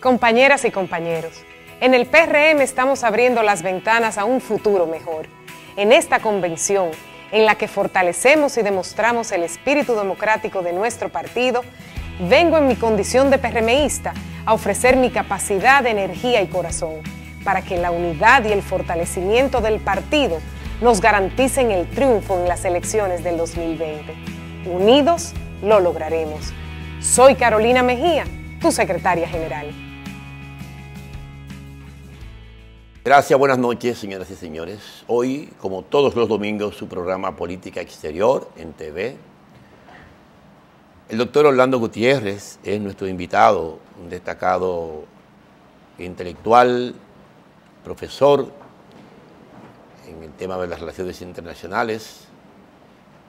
Compañeras y compañeros, en el PRM estamos abriendo las ventanas a un futuro mejor. En esta convención, en la que fortalecemos y demostramos el espíritu democrático de nuestro partido, vengo en mi condición de PRMista a ofrecer mi capacidad, energía y corazón para que la unidad y el fortalecimiento del partido nos garanticen el triunfo en las elecciones del 2020. Unidos lo lograremos. Soy Carolina Mejía, tu secretaria general. Gracias, buenas noches, señoras y señores. Hoy, como todos los domingos, su programa Política Exterior en TV. El doctor Orlando Gutiérrez es nuestro invitado, un destacado intelectual, profesor en el tema de las relaciones internacionales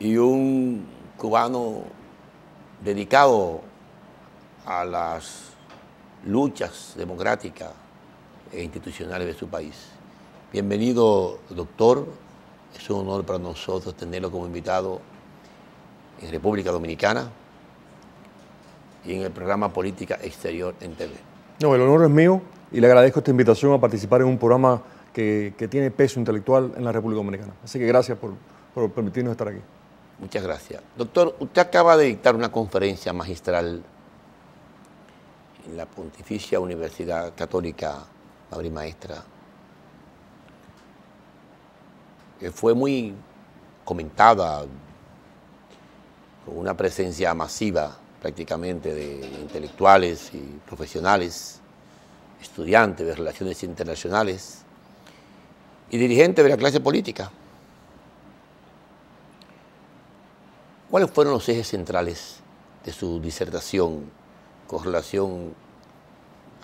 y un cubano dedicado a las luchas democráticas e institucionales de su país. Bienvenido, doctor. Es un honor para nosotros tenerlo como invitado en República Dominicana y en el programa Política Exterior en TV. No, el honor es mío y le agradezco esta invitación a participar en un programa que tiene peso intelectual en la República Dominicana. Así que gracias por permitirnos estar aquí. Muchas gracias. Doctor, usted acaba de dictar una conferencia magistral en la Pontificia Universidad Católica Madre y Maestra, que fue muy comentada, con una presencia masiva prácticamente de intelectuales y profesionales, estudiantes de relaciones internacionales y dirigentes de la clase política. ¿Cuáles fueron los ejes centrales de su disertación con relación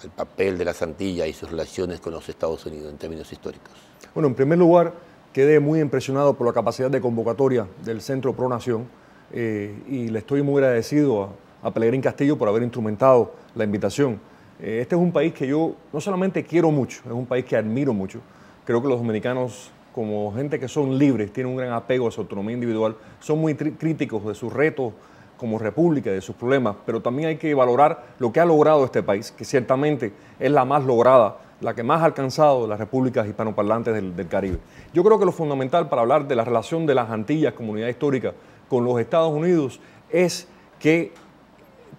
al papel de las Antillas y sus relaciones con los Estados Unidos en términos históricos? Bueno, en primer lugar, quedé muy impresionado por la capacidad de convocatoria del Centro Pro Nación y le estoy muy agradecido a Pelegrín Castillo por haber instrumentado la invitación. Este es un país que yo no solamente quiero mucho, es un país que admiro mucho. Creo que los dominicanos, como gente que son libres, tienen un gran apego a su autonomía individual, son muy críticos de sus retos como república, de sus problemas, pero también hay que valorar lo que ha logrado este país, que ciertamente es la más lograda, la que más ha alcanzado las repúblicas hispanoparlantes del Caribe. Yo creo que lo fundamental para hablar de la relación de las Antillas, comunidad histórica, con los Estados Unidos, es que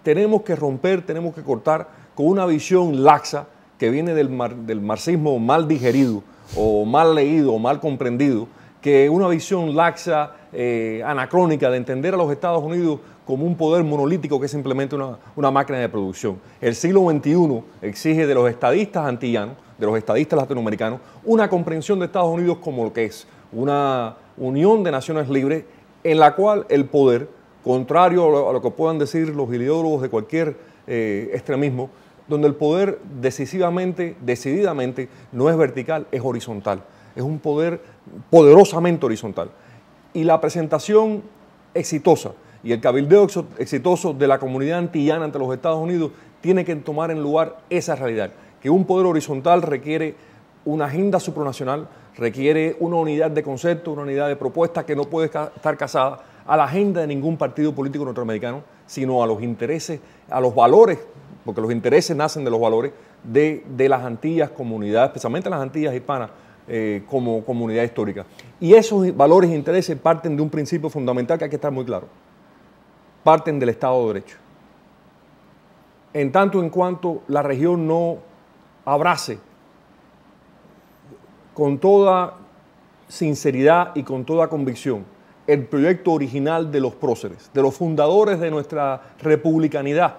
tenemos que romper, tenemos que cortar con una visión laxa que viene del marxismo mal digerido, o mal leído, o mal comprendido, que una visión laxa, anacrónica de entender a los Estados Unidos como un poder monolítico que es simplemente una máquina de producción. El siglo XXI exige de los estadistas antillanos, de los estadistas latinoamericanos, una comprensión de Estados Unidos como lo que es una unión de naciones libres en la cual el poder, contrario a lo que puedan decir los ideólogos de cualquier extremismo, donde el poder decididamente no es vertical, es horizontal. Es un poder poderosamente horizontal. Y la presentación exitosa y el cabildeo exitoso de la comunidad antillana ante los Estados Unidos tiene que tomar en lugar esa realidad, que un poder horizontal requiere una agenda supranacional, requiere una unidad de concepto, una unidad de propuesta que no puede estar casada a la agenda de ningún partido político norteamericano, sino a los intereses, a los valores, porque los intereses nacen de los valores de las Antillas, comunidad, especialmente las Antillas hispanas, como comunidad histórica. Y esos valores e intereses parten de un principio fundamental que hay que estar muy claro. Parten del Estado de Derecho. En tanto en cuanto la región no abrace con toda sinceridad y con toda convicción el proyecto original de los próceres, de los fundadores de nuestra republicanidad,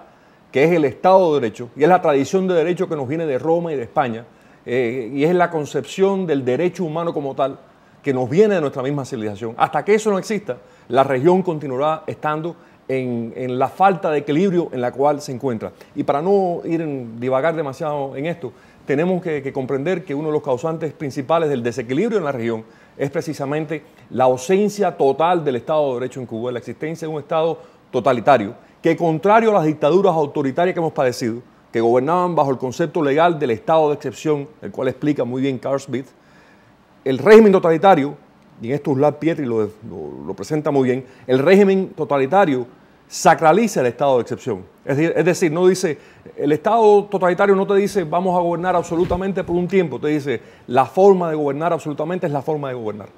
que es el Estado de Derecho, y es la tradición de derecho que nos viene de Roma y de España, y es la concepción del derecho humano como tal, que nos viene de nuestra misma civilización. Hasta que eso no exista, la región continuará estando en la falta de equilibrio en la cual se encuentra. Y para no divagar demasiado en esto, tenemos que comprender que uno de los causantes principales del desequilibrio en la región es precisamente la ausencia total del Estado de Derecho en Cuba, la existencia de un Estado totalitario, que contrario a las dictaduras autoritarias que hemos padecido, que gobernaban bajo el concepto legal del estado de excepción, el cual explica muy bien Carl Smith, el régimen totalitario, y en esto Ursula Pietri lo presenta muy bien, el régimen totalitario sacraliza el estado de excepción. Es decir, no dice, el Estado totalitario no te dice vamos a gobernar absolutamente por un tiempo, te dice la forma de gobernar absolutamente es la forma de gobernar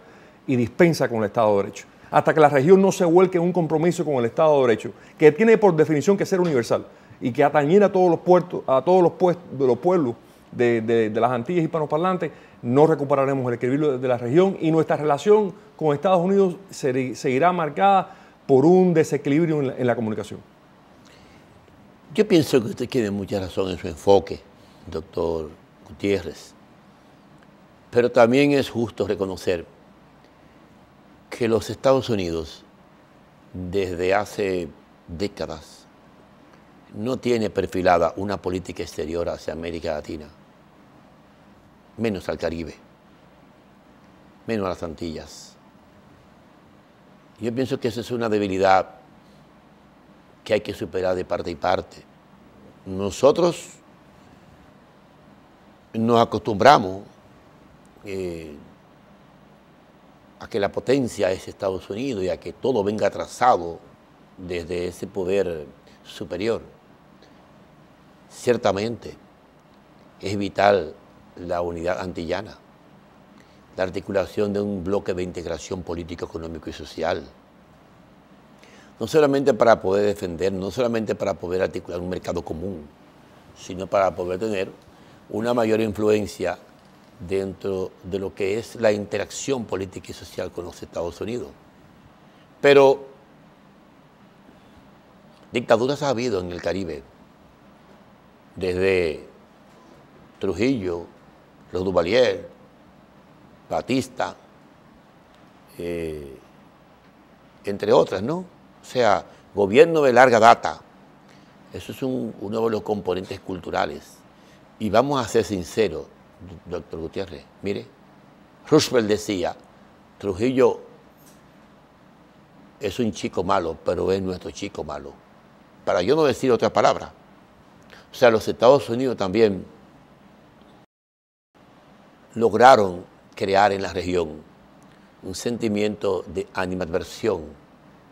y dispensa con el Estado de Derecho. Hasta que la región no se vuelque en un compromiso con el Estado de Derecho, que tiene por definición que ser universal y que atañera a todos los pueblos de las Antillas hispanoparlantes, no recuperaremos el equilibrio de la región y nuestra relación con Estados Unidos seguirá marcada por un desequilibrio en la comunicación. Yo pienso que usted tiene mucha razón en su enfoque, doctor Gutiérrez, pero también es justo reconocer que los Estados Unidos, desde hace décadas, no tiene perfilada una política exterior hacia América Latina, menos al Caribe, menos a las Antillas. Yo pienso que esa es una debilidad que hay que superar de parte y parte. Nosotros nos acostumbramos a que la potencia es Estados Unidos y a que todo venga atrasado desde ese poder superior. Ciertamente es vital la unidad antillana, la articulación de un bloque de integración político, económico y social. No solamente para poder defender, no solamente para poder articular un mercado común, sino para poder tener una mayor influencia dentro de lo que es la interacción política y social con los Estados Unidos. Pero dictaduras ha habido en el Caribe, desde Trujillo, los Duvalier, Batista, entre otras, ¿no? O sea, gobierno de larga data. Eso es uno de los componentes culturales. Y vamos a ser sinceros, doctor Gutiérrez. Mire, Roosevelt decía, Trujillo es un chico malo, pero es nuestro chico malo. Para yo no decir otra palabra. O sea, los Estados Unidos también lograron crear en la región un sentimiento de animadversión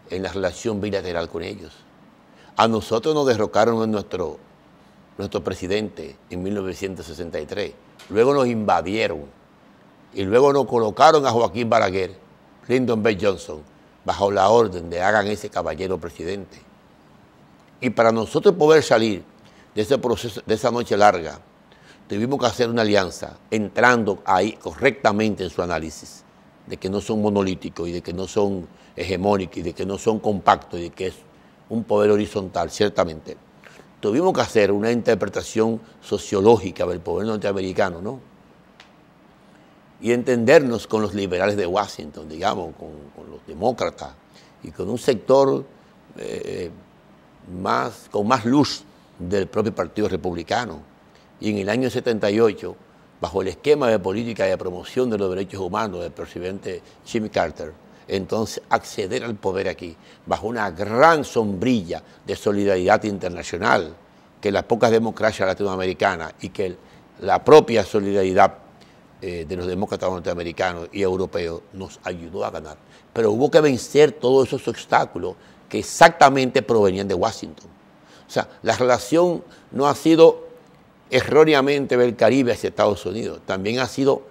en la relación bilateral con ellos. A nosotros nos derrocaron en nuestro presidente en 1963, luego nos invadieron y luego nos colocaron a Joaquín Balaguer, Lyndon B. Johnson, bajo la orden de hagan ese caballero presidente. Y para nosotros poder salir de ese proceso, de esa noche larga, tuvimos que hacer una alianza, entrando ahí correctamente en su análisis, de que no son monolíticos y de que no son hegemónicos y de que no son compactos y de que es un poder horizontal, ciertamente. Tuvimos que hacer una interpretación sociológica del poder norteamericano, ¿no? Y entendernos con los liberales de Washington, digamos, con los demócratas y con un sector con más luz del propio Partido Republicano. Y en el año 78, bajo el esquema de política de promoción de los derechos humanos del presidente Jimmy Carter, entonces acceder al poder aquí, bajo una gran sombrilla de solidaridad internacional, que las pocas democracias latinoamericanas y que la propia solidaridad de los demócratas norteamericanos y europeos nos ayudó a ganar. Pero hubo que vencer todos esos obstáculos que exactamente provenían de Washington. O sea, la relación no ha sido erróneamente del Caribe hacia Estados Unidos, también ha sido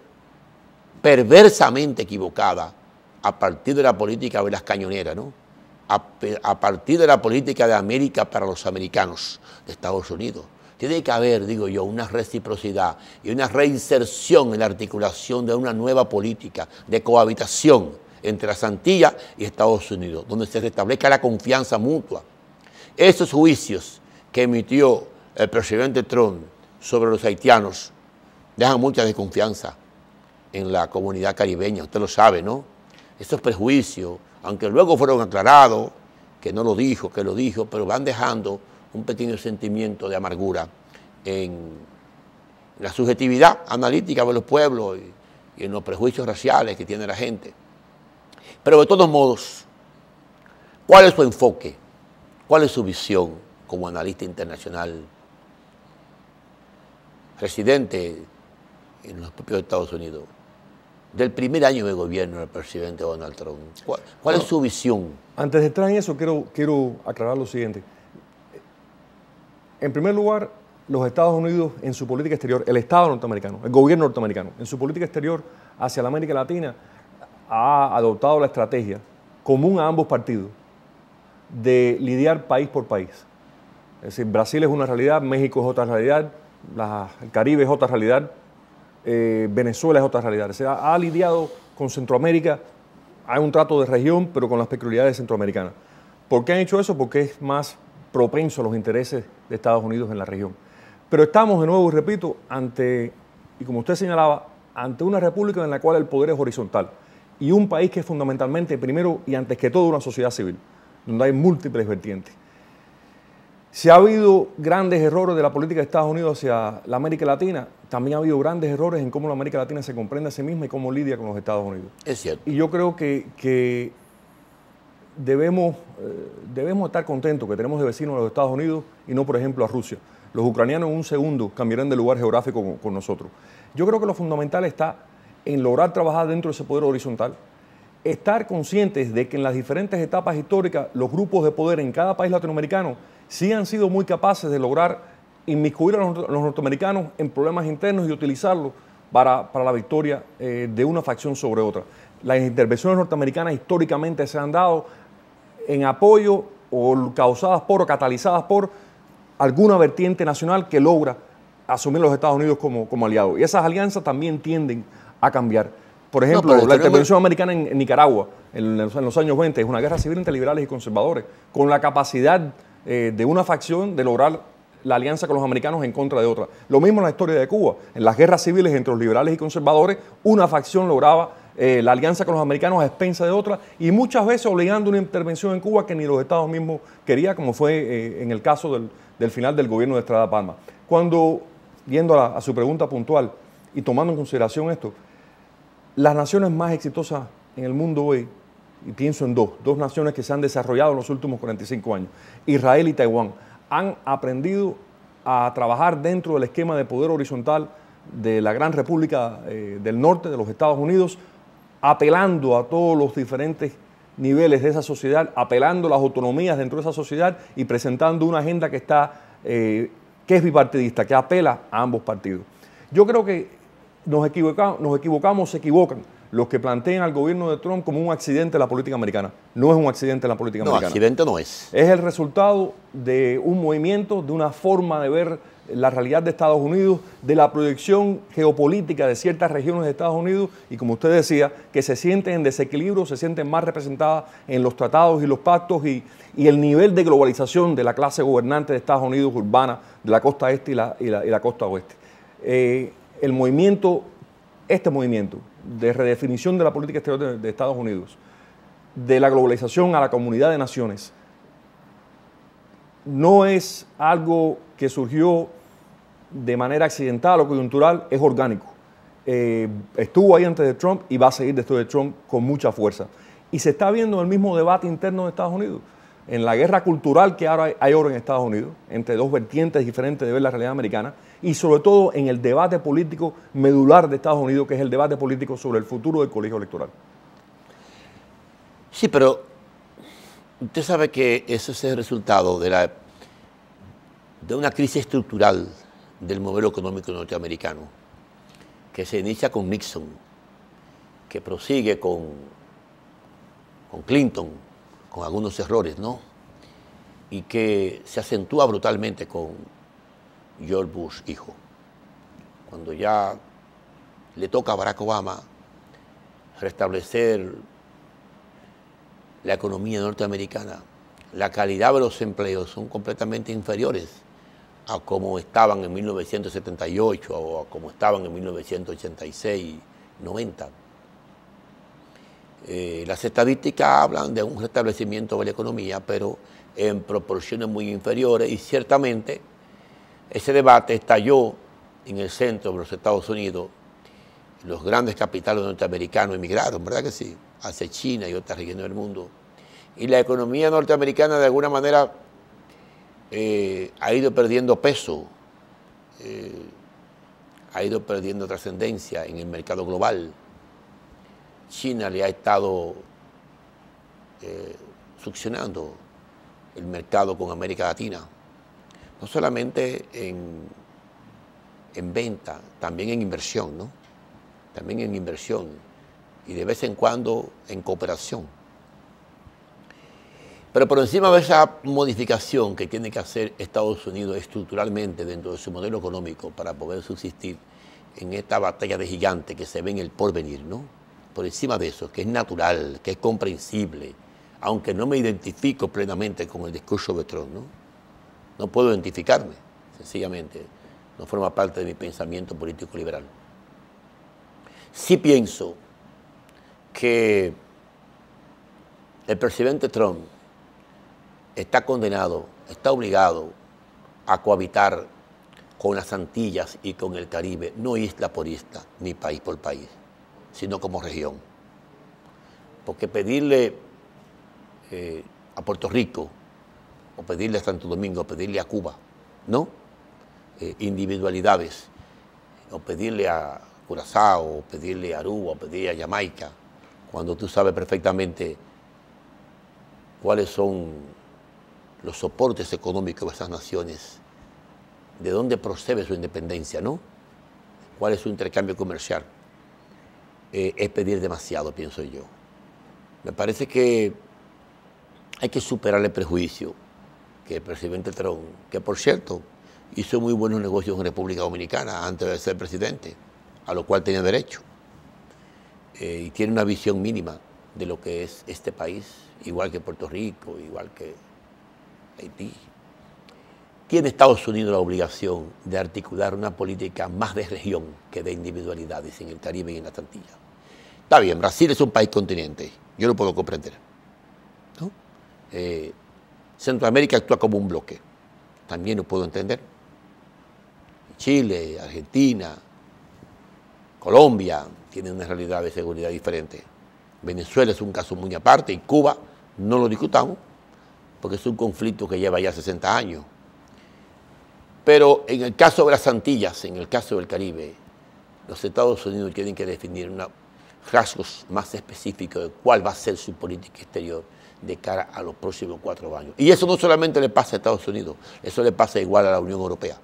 perversamente equivocada a partir de la política de las cañoneras, ¿no? A partir de la política de América para los americanos de Estados Unidos. Tiene que haber, digo yo, una reciprocidad y una reinserción en la articulación de una nueva política de cohabitación entre las Antillas y Estados Unidos, donde se restablezca la confianza mutua. Esos juicios que emitió el presidente Trump sobre los haitianos dejan mucha desconfianza en la comunidad caribeña, usted lo sabe, ¿no? Esos prejuicios, aunque luego fueron aclarados, que no lo dijo, que lo dijo, pero van dejando un pequeño sentimiento de amargura en la subjetividad analítica de los pueblos y en los prejuicios raciales que tiene la gente. Pero de todos modos, ¿cuál es su enfoque? ¿Cuál es su visión como analista internacional, residente en los propios Estados Unidos, del primer año de gobierno del presidente Donald Trump? ¿Cuál es su visión? Antes de entrar en eso, quiero aclarar lo siguiente. En primer lugar, los Estados Unidos en su política exterior, el Estado norteamericano, el gobierno norteamericano, en su política exterior hacia la América Latina, ha adoptado la estrategia común a ambos partidos de lidiar país por país. Es decir, Brasil es una realidad, México es otra realidad, el Caribe es otra realidad, Venezuela es otra realidad. O sea, ha lidiado con Centroamérica, hay un trato de región, pero con las peculiaridades centroamericanas. ¿Por qué han hecho eso? Porque es más propenso a los intereses de Estados Unidos en la región. Pero estamos de nuevo, y repito, y como usted señalaba, ante una república en la cual el poder es horizontal y un país que es fundamentalmente, primero y antes que todo, una sociedad civil, donde hay múltiples vertientes. Si ha habido grandes errores de la política de Estados Unidos hacia la América Latina, también ha habido grandes errores en cómo la América Latina se comprende a sí misma y cómo lidia con los Estados Unidos. Es cierto. Y yo creo que debemos estar contentos que tenemos de vecinos a los Estados Unidos y no, por ejemplo, a Rusia. Los ucranianos en un segundo cambiarán de lugar geográfico con nosotros. Yo creo que lo fundamental está en lograr trabajar dentro de ese poder horizontal, estar conscientes de que en las diferentes etapas históricas los grupos de poder en cada país latinoamericano sí han sido muy capaces de lograr inmiscuir a los norteamericanos en problemas internos y utilizarlos para la victoria de una facción sobre otra. Las intervenciones norteamericanas históricamente se han dado en apoyo o causadas por o catalizadas por alguna vertiente nacional que logra asumir a los Estados Unidos como aliados. Y esas alianzas también tienden a cambiar. Por ejemplo, la intervención americana en Nicaragua en los años 20 es una guerra civil entre liberales y conservadores, con la capacidad de una facción de lograr la alianza con los americanos en contra de otra. Lo mismo en la historia de Cuba. En las guerras civiles entre los liberales y conservadores, una facción lograba la alianza con los americanos a expensa de otra y muchas veces obligando una intervención en Cuba que ni los Estados mismos querían, como fue en el caso del final del gobierno de Estrada Palma. Cuando, yendo a su pregunta puntual y tomando en consideración esto, las naciones más exitosas en el mundo hoy, y pienso en dos naciones que se han desarrollado en los últimos 45 años, Israel y Taiwán, han aprendido a trabajar dentro del esquema de poder horizontal de la gran república del norte de los Estados Unidos, apelando a todos los diferentes niveles de esa sociedad, apelando a las autonomías dentro de esa sociedad y presentando una agenda que es bipartidista, que apela a ambos partidos. Yo creo que nos equivocamos, se equivocan los que plantean al gobierno de Trump como un accidente de la política americana. No es un accidente en la política americana. No, accidente no es. Es el resultado de un movimiento, de una forma de ver la realidad de Estados Unidos, de la proyección geopolítica de ciertas regiones de Estados Unidos y, como usted decía, que se sienten en desequilibrio, se sienten más representadas en los tratados y los pactos y el nivel de globalización de la clase gobernante de Estados Unidos urbana, de la costa este y la costa oeste. Este movimiento de redefinición de la política exterior de Estados Unidos, de la globalización a la comunidad de naciones, no es algo que surgió de manera accidental o coyuntural, es orgánico. Estuvo ahí antes de Trump y va a seguir después de Trump con mucha fuerza. Y se está viendo el mismo debate interno de Estados Unidos, en la guerra cultural que ahora hay en Estados Unidos, entre dos vertientes diferentes de ver la realidad americana, y sobre todo en el debate político medular de Estados Unidos, que es el debate político sobre el futuro del colegio electoral. Sí, pero usted sabe que eso es el resultado de una crisis estructural del modelo económico norteamericano, que se inicia con Nixon, que prosigue con Clinton, con algunos errores, ¿no? Y que se acentúa brutalmente con George Bush, hijo. Cuando ya le toca a Barack Obama restablecer la economía norteamericana, la calidad de los empleos son completamente inferiores a como estaban en 1978 o a como estaban en 1986, 90. Las estadísticas hablan de un restablecimiento de la economía, pero en proporciones muy inferiores, y ciertamente ese debate estalló en el centro de los Estados Unidos. Los grandes capitales norteamericanos emigraron, ¿verdad que sí?, hacia China y otras regiones del mundo. Y la economía norteamericana de alguna manera ha ido perdiendo peso, ha ido perdiendo trascendencia en el mercado global. China le ha estado succionando el mercado con América Latina. no solamente en venta, también en inversión, ¿no? También en inversión y de vez en cuando en cooperación. Pero por encima de esa modificación que tiene que hacer Estados Unidos estructuralmente dentro de su modelo económico para poder subsistir en esta batalla de gigante que se ve en el porvenir, ¿no? Por encima de eso, que es natural, que es comprensible, aunque no me identifico plenamente con el discurso de Trump, ¿no? No puedo identificarme, sencillamente, no forma parte de mi pensamiento político liberal. Sí pienso que el presidente Trump está condenado, está obligado a cohabitar con las Antillas y con el Caribe, no isla por isla, ni país por país, sino como región. Porque pedirle a Puerto Rico, o pedirle a Santo Domingo, o pedirle a Cuba, ¿no? Individualidades, o pedirle a Curazao, o pedirle a Aruba, o pedirle a Jamaica, cuando tú sabes perfectamente cuáles son los soportes económicos de esas naciones, de dónde procede su independencia, ¿no? ¿Cuál es su intercambio comercial? Es pedir demasiado, pienso yo. Me parece que hay que superar el prejuicio que el presidente Trump, que por cierto, hizo muy buenos negocios en República Dominicana antes de ser presidente, a lo cual tenía derecho. Y tiene una visión mínima de lo que es este país, igual que Puerto Rico, igual que Haití. Tiene Estados Unidos la obligación de articular una política más de región que de individualidades en el Caribe y en las Antillas. Está bien, Brasil es un país continente, yo lo puedo comprender, ¿no? Centroamérica actúa como un bloque, también lo puedo entender. Chile, Argentina, Colombia tienen una realidad de seguridad diferente. Venezuela es un caso muy aparte y Cuba no lo discutamos porque es un conflicto que lleva ya 60 años. Pero en el caso de las Antillas, en el caso del Caribe, los Estados Unidos tienen que definir rasgos más específicos de cuál va a ser su política exterior de cara a los próximos 4 años. Y eso no solamente le pasa a Estados Unidos, eso le pasa igual a la Unión Europea.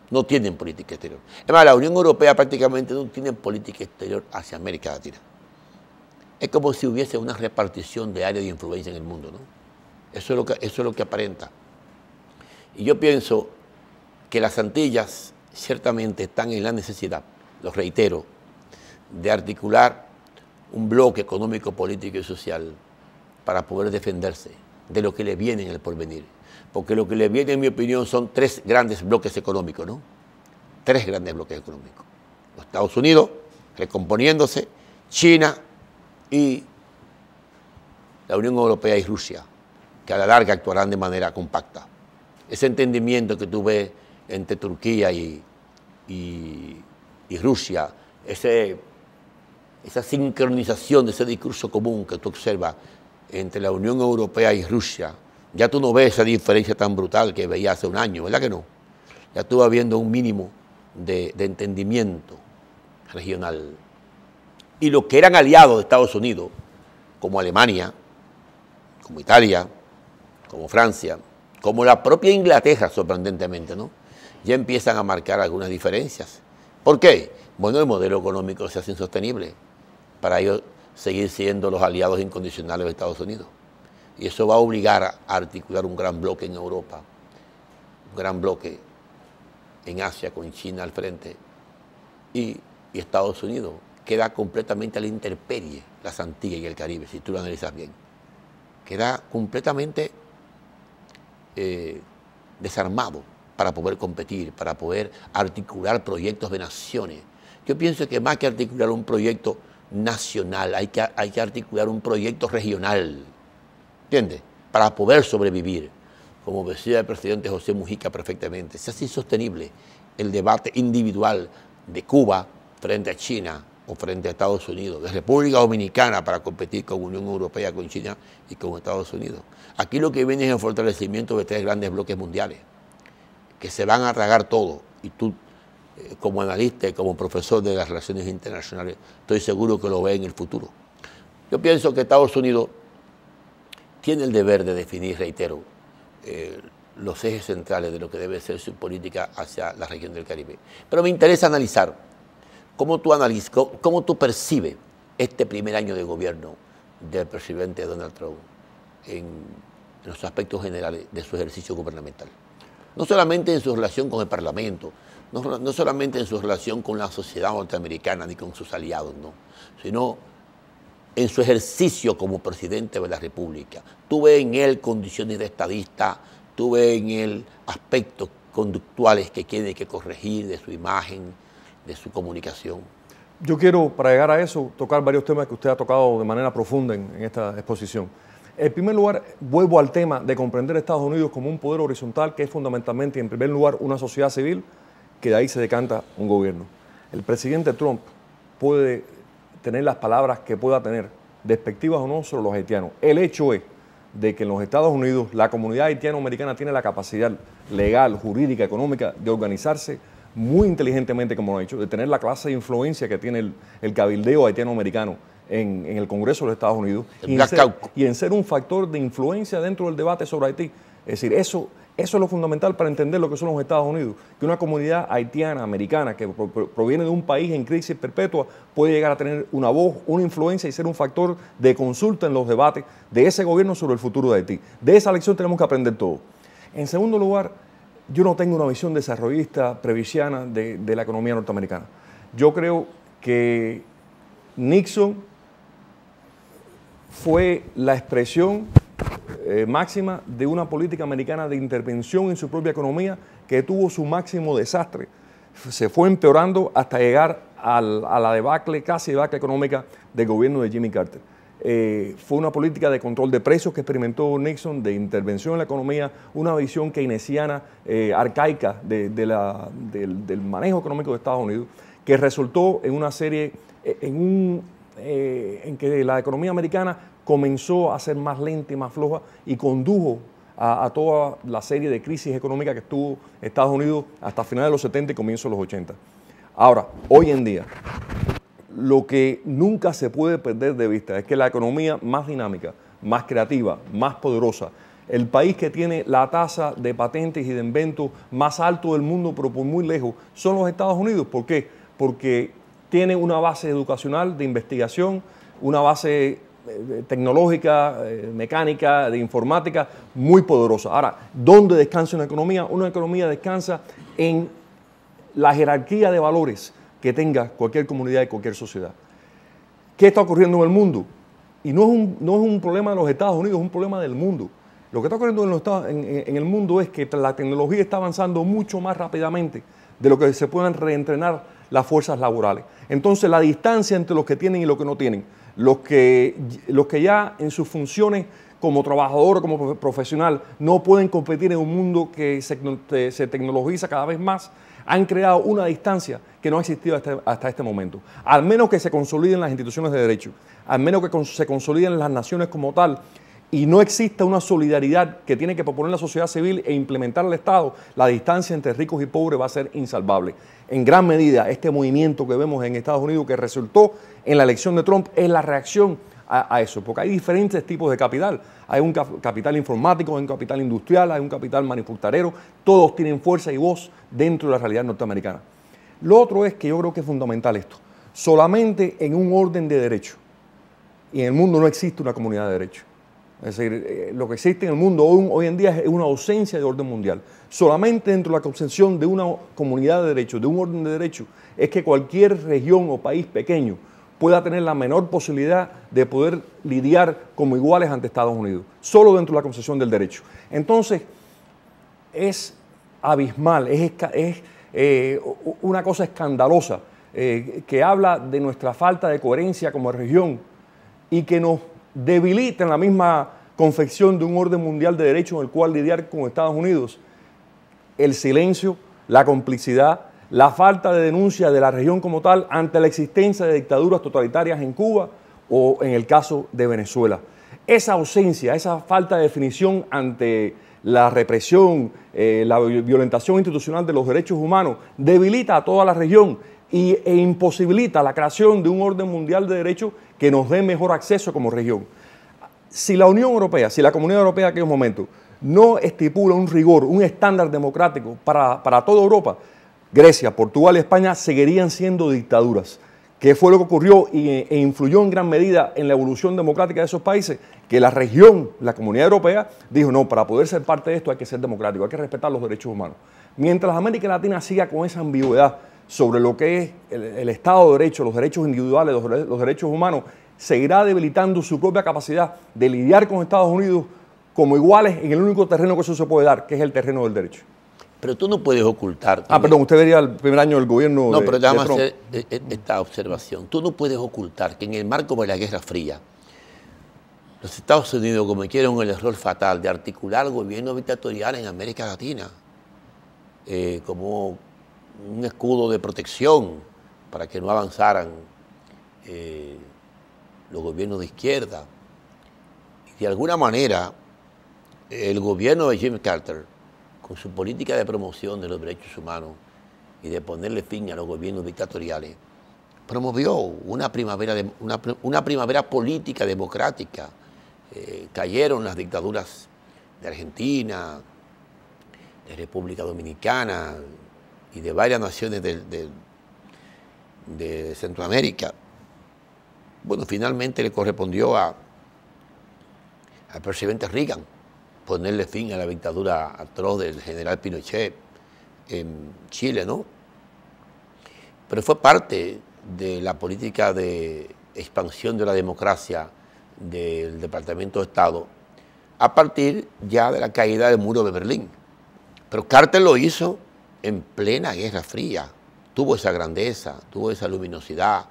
No tienen política exterior. Es más, la Unión Europea prácticamente no tiene política exterior hacia América Latina. Es como si hubiese una repartición de áreas de influencia en el mundo, ¿no? Eso es lo que aparenta. Y yo pienso que las Antillas ciertamente están en la necesidad, lo reitero, de articular un bloque económico, político y social para poder defenderse de lo que le viene en el porvenir. Porque lo que le viene, en mi opinión, son 3 grandes bloques económicos, ¿no? 3 grandes bloques económicos. Los Estados Unidos, recomponiéndose, China y la Unión Europea y Rusia, que a la larga actuarán de manera compacta. Ese entendimiento que tú ves entre Turquía y Rusia, esa sincronización de ese discurso común que tú observas entre la Unión Europea y Rusia, ya tú no ves esa diferencia tan brutal que veías hace un año, ¿verdad que no? Ya tú vas viendo un mínimo de entendimiento regional. Y los que eran aliados de Estados Unidos, como Alemania, como Italia, como Francia, como la propia Inglaterra, sorprendentemente, ¿no? Ya empiezan a marcar algunas diferencias. ¿Por qué? Bueno, el modelo económico se hace insostenible para ellos seguir siendo los aliados incondicionales de Estados Unidos. Y eso va a obligar a articular un gran bloque en Europa, un gran bloque en Asia con China al frente y Estados Unidos. Queda completamente a la intemperie las Antillas y el Caribe, si tú lo analizas bien. Queda completamente desarmado para poder competir, para poder articular proyectos de naciones. Yo pienso que más que articular un proyecto nacional, hay que articular un proyecto regional, ¿entiendes? Para poder sobrevivir. Como decía el presidente José Mujica perfectamente, se hace insostenible el debate individual de Cuba frente a China o frente a Estados Unidos, de República Dominicana para competir con Unión Europea, con China y con Estados Unidos. Aquí lo que viene es el fortalecimiento de 3 grandes bloques mundiales, que se van a tragar todo. Y tú, como analista y como profesor de las relaciones internacionales, estoy seguro que lo ve en el futuro. Yo pienso que Estados Unidos tiene el deber de definir, reitero, los ejes centrales de lo que debe ser su política hacia la región del Caribe. Pero me interesa analizar cómo tú percibes este primer año de gobierno del presidente Donald Trump en los aspectos generales de su ejercicio gubernamental. No solamente en su relación con el Parlamento, no solamente en su relación con la sociedad norteamericana ni con sus aliados, no, sino en su ejercicio como presidente de la República. Tuve en él condiciones de estadista, tuve en él aspectos conductuales que tiene que corregir de su imagen, de su comunicación. Yo quiero, para llegar a eso, tocar varios temas que usted ha tocado de manera profunda en esta exposición. En primer lugar, vuelvo al tema de comprender a Estados Unidos como un poder horizontal que es fundamentalmente, en primer lugar, una sociedad civil, que de ahí se decanta un gobierno. El presidente Trump puede tener las palabras que pueda tener, despectivas o no, sobre los haitianos. El hecho es de que en los Estados Unidos la comunidad haitiano-americana tiene la capacidad legal, jurídica, económica de organizarse muy inteligentemente, como lo ha dicho, de tener la clase de influencia que tiene el cabildeo haitiano-americano en el Congreso de los Estados Unidos y en ser un factor de influencia dentro del debate sobre Haití. Es decir, eso es lo fundamental para entender lo que son los Estados Unidos, que una comunidad haitiana, americana, que proviene de un país en crisis perpetua, puede llegar a tener una voz, una influencia y ser un factor de consulta en los debates de ese gobierno sobre el futuro de Haití. De esa lección tenemos que aprender todo. En segundo lugar, yo no tengo una visión desarrollista previsiana de la economía norteamericana. Yo creo que Nixon fue la expresión máxima de una política americana de intervención en su propia economía que tuvo su máximo desastre. Se fue empeorando hasta llegar a la debacle, casi debacle económica del gobierno de Jimmy Carter. Fue una política de control de precios que experimentó Nixon, de intervención en la economía, una visión keynesiana arcaica del manejo económico de Estados Unidos, que resultó en una serie, en que la economía americana comenzó a ser más lenta y más floja y condujo a toda la serie de crisis económicas que estuvo Estados Unidos hasta finales de los 70 y comienzos de los 80. Ahora, hoy en día, lo que nunca se puede perder de vista es que la economía más dinámica, más creativa, más poderosa, el país que tiene la tasa de patentes y de inventos más alto del mundo, pero por muy lejos, son los Estados Unidos. ¿Por qué? Porque tiene una base educacional, de investigación, una base tecnológica, mecánica, de informática, muy poderosa. Ahora, ¿dónde descansa una economía? Una economía descansa en la jerarquía de valores que tenga cualquier comunidad y cualquier sociedad. ¿Qué está ocurriendo en el mundo? Y no es un problema de los Estados Unidos, es un problema del mundo. Lo que está ocurriendo en el mundo es que la tecnología está avanzando mucho más rápidamente de lo que se puedan reentrenar las fuerzas laborales. Entonces, la distancia entre los que tienen y los que no tienen, los que ya en sus funciones como trabajador, como profesional, no pueden competir en un mundo que se tecnologiza cada vez más, han creado una distancia que no ha existido hasta este momento. Al menos que se consoliden las instituciones de derecho, al menos que se consoliden las naciones como tal, y no exista una solidaridad que tiene que proponer la sociedad civil e implementar el Estado, la distancia entre ricos y pobres va a ser insalvable. En gran medida, este movimiento que vemos en Estados Unidos que resultó en la elección de Trump es la reacción a eso, porque hay diferentes tipos de capital. Hay un capital informático, hay un capital industrial, hay un capital manufacturero, todos tienen fuerza y voz dentro de la realidad norteamericana. Lo otro es que yo creo que es fundamental esto. Solamente en un orden de derecho, y en el mundo no existe una comunidad de derecho. Es decir, lo que existe en el mundo hoy en día es una ausencia de orden mundial. Solamente dentro de la concepción de una comunidad de derecho, de un orden de derecho, es que cualquier región o país pequeño pueda tener la menor posibilidad de poder lidiar como iguales ante Estados Unidos, solo dentro de la concepción del derecho. Entonces, es abismal, es una cosa escandalosa que habla de nuestra falta de coherencia como región y que nos debilita en la misma confección de un orden mundial de derecho en el cual lidiar con Estados Unidos. El silencio, la complicidad, la falta de denuncia de la región como tal ante la existencia de dictaduras totalitarias en Cuba o en el caso de Venezuela. Esa ausencia, esa falta de definición ante la represión, la violentación institucional de los derechos humanos debilita a toda la región e imposibilita la creación de un orden mundial de derecho que nos dé mejor acceso como región. Si la Unión Europea, si la Comunidad Europea en aquellos momentos no estipula un rigor, un estándar democrático para toda Europa, Grecia, Portugal y España seguirían siendo dictaduras. ¿Qué fue lo que ocurrió e influyó en gran medida en la evolución democrática de esos países? Que la región, la Comunidad Europea, dijo, no, para poder ser parte de esto hay que ser democrático, hay que respetar los derechos humanos. Mientras América Latina siga con esa ambigüedad sobre lo que es el Estado de Derecho, los derechos individuales, los derechos humanos, seguirá debilitando su propia capacidad de lidiar con Estados Unidos como iguales en el único terreno que eso se puede dar, que es el terreno del derecho. Pero tú no puedes ocultar. Perdón, usted vería el primer año del gobierno No, pero déjame de Trump. hacer esta observación. Tú no puedes ocultar que en el marco de la Guerra Fría, los Estados Unidos cometieron el error fatal de articular gobiernos dictatoriales en América Latina como un escudo de protección para que no avanzaran los gobiernos de izquierda. Y de alguna manera, el gobierno de Jimmy Carter, con su política de promoción de los derechos humanos y de ponerle fin a los gobiernos dictatoriales, promovió una primavera política democrática. Cayeron las dictaduras de Argentina, de República Dominicana y de varias naciones de Centroamérica. Bueno, finalmente le correspondió al presidente Reagan ponerle fin a la dictadura atroz del general Pinochet en Chile, ¿no? Pero fue parte de la política de expansión de la democracia del Departamento de Estado a partir ya de la caída del muro de Berlín. Pero Carter lo hizo en plena Guerra Fría. Tuvo esa grandeza, tuvo esa luminosidad,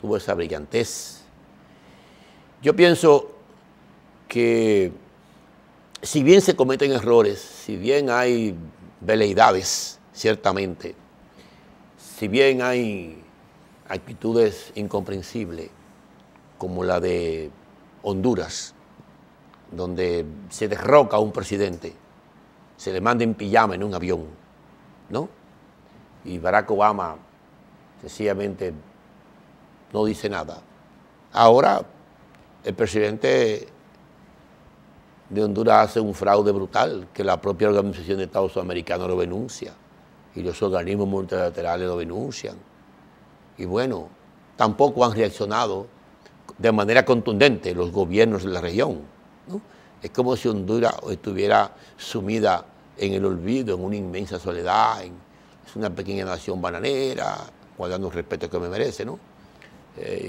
tuvo esa brillantez. Yo pienso que si bien se cometen errores, si bien hay veleidades, ciertamente, si bien hay actitudes incomprensibles, como la de Honduras, donde se derroca a un presidente, se le manda en pijama en un avión, ¿no? Y Barack Obama sencillamente no dice nada. Ahora el presidente de Honduras hace un fraude brutal que la propia Organización de Estados Sudamericanos lo denuncia y los organismos multilaterales lo denuncian. Y bueno, tampoco han reaccionado de manera contundente los gobiernos de la región, ¿no? Es como si Honduras estuviera sumida en el olvido, en una inmensa soledad, es una pequeña nación bananera, guardando el respeto que me merece, ¿no?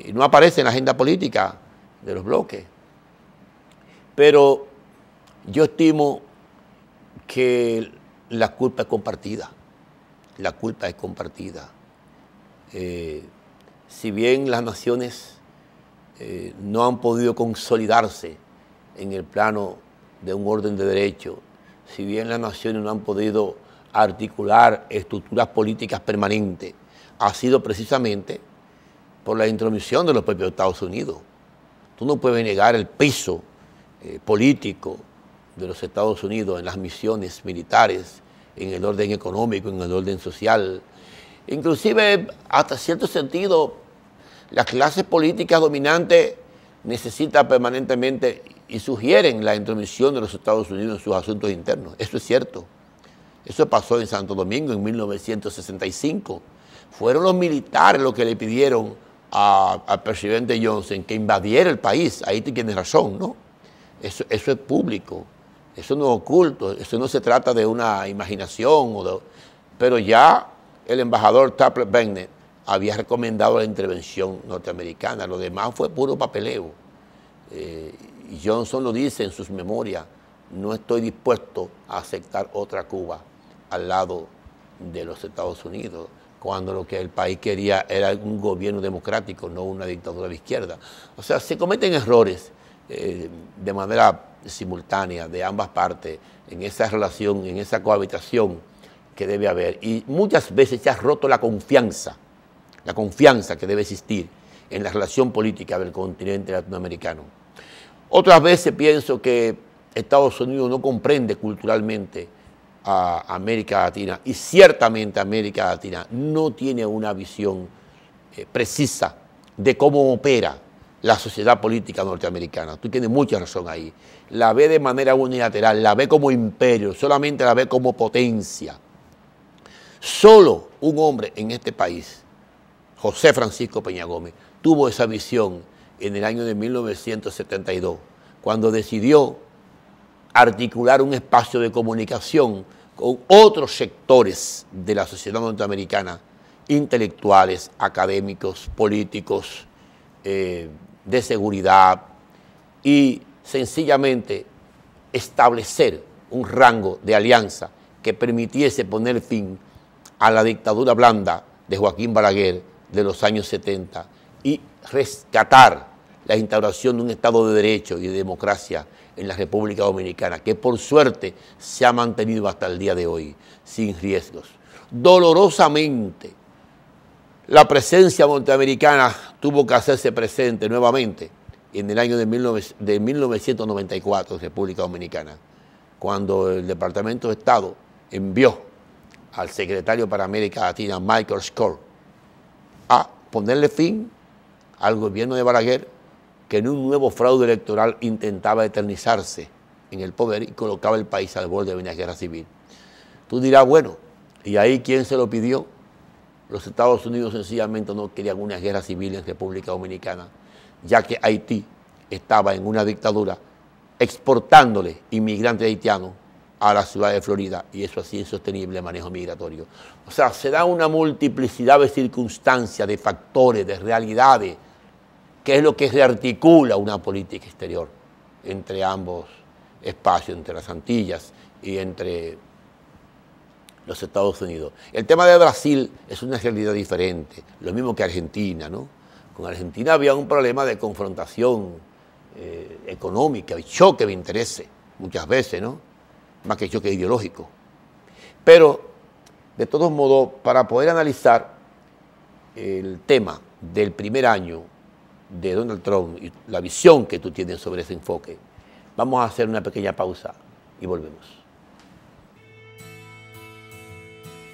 Y no aparece en la agenda política de los bloques. Pero yo estimo que la culpa es compartida. La culpa es compartida. Si bien las naciones no han podido consolidarse en el plano de un orden de derecho, si bien las naciones no han podido articular estructuras políticas permanentes, ha sido precisamente por la intromisión de los propios Estados Unidos. Tú no puedes negar el peso político de los Estados Unidos en las misiones militares, en el orden económico, en el orden social. Inclusive, hasta cierto sentido, las clases políticas dominantes necesitan permanentemente y sugieren la intromisión de los Estados Unidos en sus asuntos internos. Eso es cierto. Eso pasó en Santo Domingo en 1965. Fueron los militares los que le pidieron al presidente Johnson que invadiera el país. Ahí tú tienes razón, ¿no? Eso es público, eso no es oculto, eso no se trata de una imaginación, pero ya el embajador Tappert Bennett había recomendado la intervención norteamericana, lo demás fue puro papeleo. Y Johnson lo dice en sus memorias, no estoy dispuesto a aceptar otra Cuba al lado de los Estados Unidos, cuando lo que el país quería era un gobierno democrático, no una dictadura de izquierda. O sea, se cometen errores de manera simultánea de ambas partes en esa relación, en esa cohabitación que debe haber. Y muchas veces se ha roto la confianza que debe existir en la relación política del continente latinoamericano. Otras veces pienso que Estados Unidos no comprende culturalmente a América Latina y ciertamente América Latina no tiene una visión precisa de cómo opera la sociedad política norteamericana. Tú tienes mucha razón ahí. La ve de manera unilateral, la ve como imperio, solamente la ve como potencia. Solo un hombre en este país, José Francisco Peña Gómez, tuvo esa visión en el año de 1972, cuando decidió articular un espacio de comunicación con otros sectores de la sociedad norteamericana, intelectuales, académicos, políticos, de seguridad, y sencillamente establecer un rango de alianza que permitiese poner fin a la dictadura blanda de Joaquín Balaguer de los años 70 y rescatar la instauración de un Estado de Derecho y de democracia en la República Dominicana, que por suerte se ha mantenido hasta el día de hoy, sin riesgos. Dolorosamente, la presencia norteamericana tuvo que hacerse presente nuevamente en el año de 1994 en República Dominicana, cuando el Departamento de Estado envió al secretario para América Latina, Michael Score, a ponerle fin al gobierno de Balaguer, que en un nuevo fraude electoral intentaba eternizarse en el poder y colocaba el país al borde de una guerra civil. Tú dirás, bueno, ¿y ahí quién se lo pidió? Los Estados Unidos sencillamente no querían una guerra civil en República Dominicana, ya que Haití estaba en una dictadura exportándole inmigrantes haitianos a la ciudad de Florida, y eso así insostenible manejo migratorio. O sea, se da una multiplicidad de circunstancias, de factores, de realidades, que es lo que rearticula una política exterior entre ambos espacios, entre las Antillas y entre los Estados Unidos. El tema de Brasil es una realidad diferente, lo mismo que Argentina, ¿no? Con Argentina había un problema de confrontación económica y choque de intereses, muchas veces, ¿no? Más que choque ideológico. Pero, de todos modos, para poder analizar el tema del primer año de Donald Trump y la visión que tú tienes sobre ese enfoque, vamos a hacer una pequeña pausa y volvemos.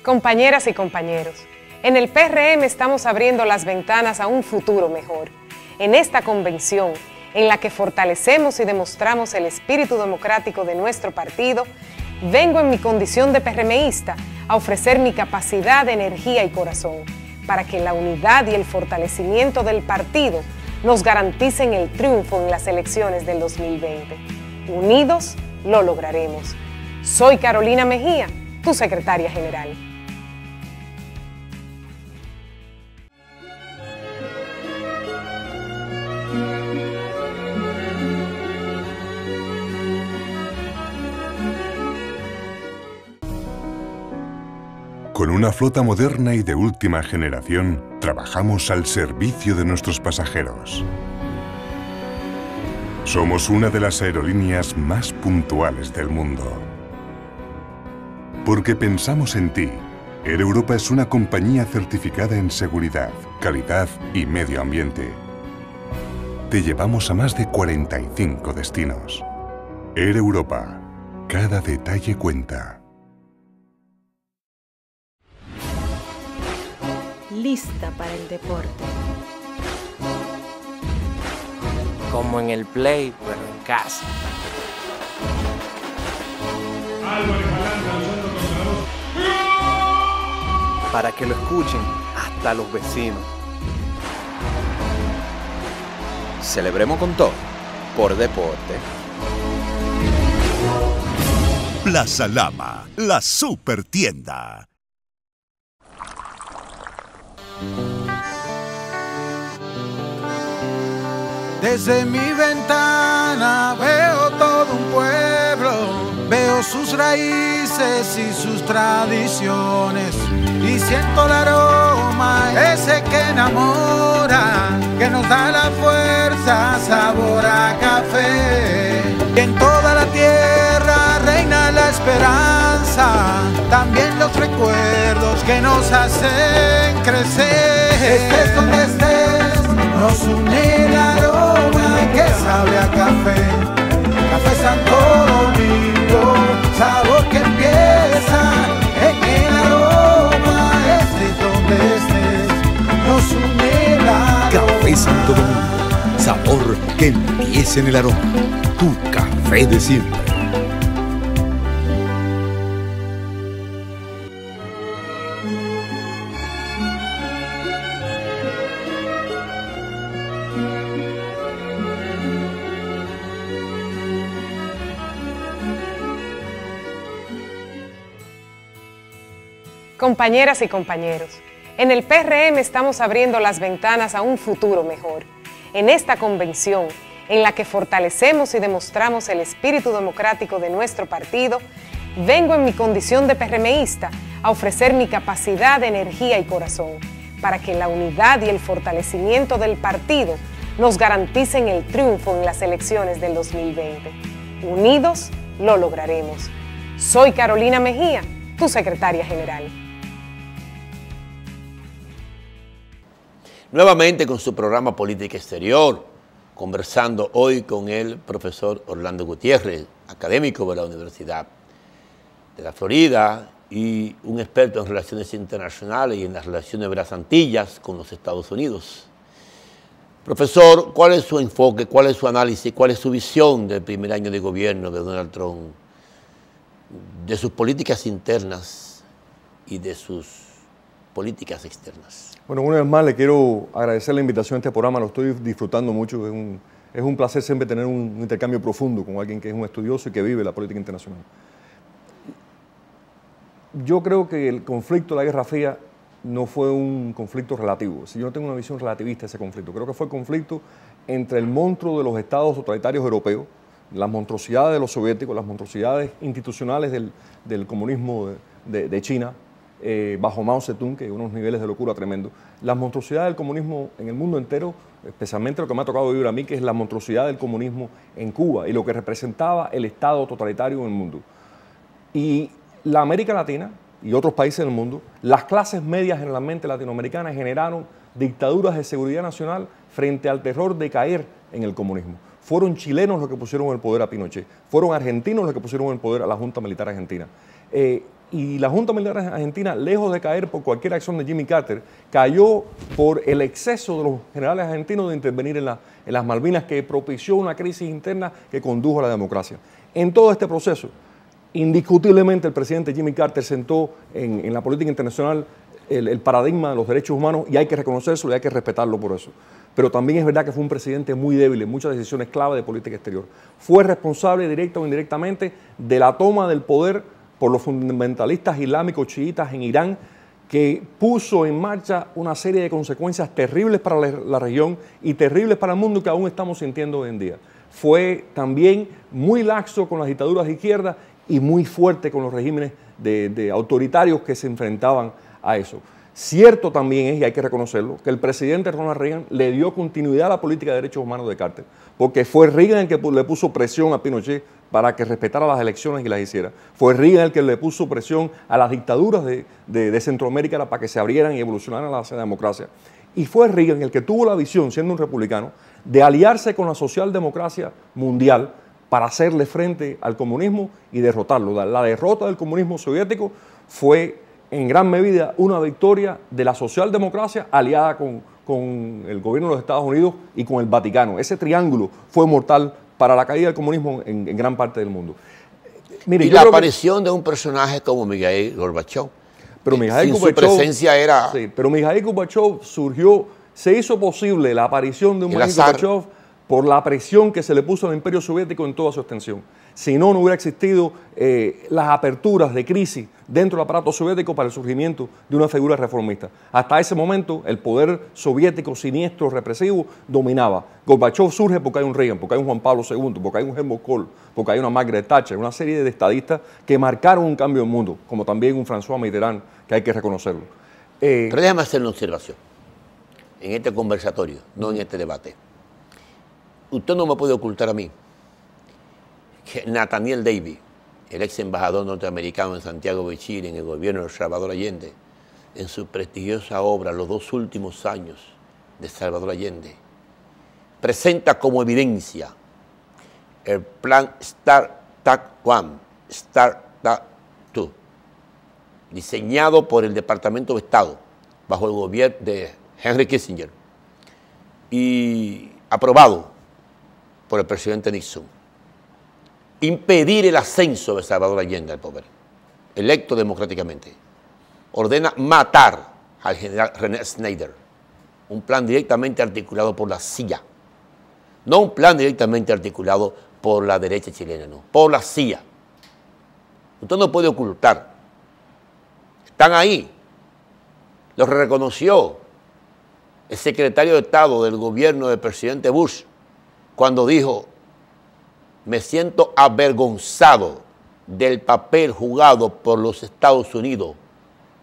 Compañeras y compañeros, en el PRM estamos abriendo las ventanas a un futuro mejor. En esta convención, en la que fortalecemos y demostramos el espíritu democrático de nuestro partido, vengo en mi condición de PRMista a ofrecer mi capacidad, energía y corazón para que la unidad y el fortalecimiento del partido nos garanticen el triunfo en las elecciones del 2020. Unidos lo lograremos. Soy Carolina Mejía, tu secretaria general. Con una flota moderna y de última generación, trabajamos al servicio de nuestros pasajeros. Somos una de las aerolíneas más puntuales del mundo. Porque pensamos en ti, Air Europa es una compañía certificada en seguridad, calidad y medio ambiente. Te llevamos a más de 45 destinos. Air Europa, cada detalle cuenta. Lista para el deporte. Como en el play, pero en casa. Para que lo escuchen hasta los vecinos. Celebremos con todo, por deporte. Plaza Lama, la super tienda. Desde mi ventana veo todo un pueblo, veo sus raíces y sus tradiciones, y siento el aroma ese que enamora, que nos da la fuerza, sabor a café. Y en toda la tierra reina la esperanza, también los recuerdos que nos hacen crecer. Estés donde estés, nos une el aroma que sabe a café. Café Santo Domingo, sabor que empieza en el aroma. Estés donde estés, nos une el aroma. Café Santo Domingo, sabor Que empiece en el aroma. Tu café de siempre. Compañeras y compañeros, en el PRM estamos abriendo las ventanas a un futuro mejor. En esta convención, en la que fortalecemos y demostramos el espíritu democrático de nuestro partido, vengo en mi condición de PRMista a ofrecer mi capacidad, energía y corazón para que la unidad y el fortalecimiento del partido nos garanticen el triunfo en las elecciones del 2020. Unidos lo lograremos. Soy Carolina Mejía, tu secretaria general. Nuevamente con su programa Política Exterior, conversando hoy con el profesor Orlando Gutiérrez, académico de la Universidad de la Florida y un experto en relaciones internacionales y en las relaciones de las Antillas con los Estados Unidos. Profesor, ¿cuál es su enfoque, cuál es su análisis, cuál es su visión del primer año de gobierno de Donald Trump, de sus políticas internas y de sus políticas externas? Bueno, una vez más le quiero agradecer la invitación a este programa, lo estoy disfrutando mucho, es un placer siempre tener un intercambio profundo con alguien que es un estudioso y que vive la política internacional. Yo creo que el conflicto de la Guerra Fría no fue un conflicto relativo, yo no tengo una visión relativista de ese conflicto, creo que fue el conflicto entre el monstruo de los estados totalitarios europeos, las monstruosidades de los soviéticos, las monstruosidades institucionales del comunismo de China, bajo Mao Zedong, que unos niveles de locura tremendo, la monstruosidad del comunismo en el mundo entero, especialmente lo que me ha tocado vivir a mí, que es la monstruosidad del comunismo en Cuba y lo que representaba el Estado totalitario en el mundo. Y la América Latina y otros países del mundo, las clases medias generalmente latinoamericanas generaron dictaduras de seguridad nacional frente al terror de caer en el comunismo. Fueron chilenos los que pusieron en el poder a Pinochet, fueron argentinos los que pusieron en el poder a la Junta Militar Argentina. Y la Junta Militar Argentina, lejos de caer por cualquier acción de Jimmy Carter, cayó por el exceso de los generales argentinos de intervenir en las Malvinas, que propició una crisis interna que condujo a la democracia. En todo este proceso, indiscutiblemente el presidente Jimmy Carter sentó en la política internacional el paradigma de los derechos humanos y hay que reconocerlo y hay que respetarlo por eso. Pero también es verdad que fue un presidente muy débil en muchas decisiones clave de política exterior. Fue responsable directa o indirectamente de la toma del poder por los fundamentalistas islámicos chiitas en Irán, que puso en marcha una serie de consecuencias terribles para la región y terribles para el mundo que aún estamos sintiendo hoy en día. Fue también muy laxo con las dictaduras de izquierda y muy fuerte con los regímenes de autoritarios que se enfrentaban a eso. Cierto también es, y hay que reconocerlo, que el presidente Ronald Reagan le dio continuidad a la política de derechos humanos de Carter, porque fue Reagan el que le puso presión a Pinochet para que respetara las elecciones y las hiciera. Fue Reagan el que le puso presión a las dictaduras de Centroamérica para que se abrieran y evolucionaran hacia la democracia. Y fue Reagan el que tuvo la visión, siendo un republicano, de aliarse con la socialdemocracia mundial para hacerle frente al comunismo y derrotarlo. La derrota del comunismo soviético fue en gran medida una victoria de la socialdemocracia aliada con el gobierno de los Estados Unidos y con el Vaticano. Ese triángulo fue mortal para la caída del comunismo en gran parte del mundo. Mire, y la aparición de un personaje como Mikhail Gorbachev. Pero Mikhail Gorbachev, su presencia era... Sí, pero Mikhail Gorbachev se hizo posible la aparición de un Mikhail Gorbachev por la presión que se le puso al Imperio Soviético en toda su extensión. Si no, no hubiera existido las aperturas de crisis dentro del aparato soviético para el surgimiento de una figura reformista. Hasta ese momento, el poder soviético siniestro, represivo, dominaba. Gorbachev surge porque hay un Reagan, porque hay un Juan Pablo II, porque hay un Helmut Kohl, porque hay una Margaret Thatcher, una serie de estadistas que marcaron un cambio en el mundo, como también un François Mitterrand, que hay que reconocerlo. Pero déjame hacer una observación en este conversatorio, no en este debate. Usted no me puede ocultar a mí que Nathaniel Davis, el ex embajador norteamericano en Santiago de Chile, en el gobierno de Salvador Allende, en su prestigiosa obra Los 2 últimos años de Salvador Allende, presenta como evidencia el plan START-1, START-2, diseñado por el Departamento de Estado bajo el gobierno de Henry Kissinger y aprobado por el presidente Nixon, impedir el ascenso de Salvador Allende al poder, electo democráticamente, ordena matar al general René Snyder, un plan directamente articulado por la CIA, no un plan directamente articulado por la derecha chilena, no, por la CIA. Usted no puede ocultar, están ahí, los reconoció el secretario de Estado del gobierno del presidente Bush cuando dijo: me siento avergonzado del papel jugado por los Estados Unidos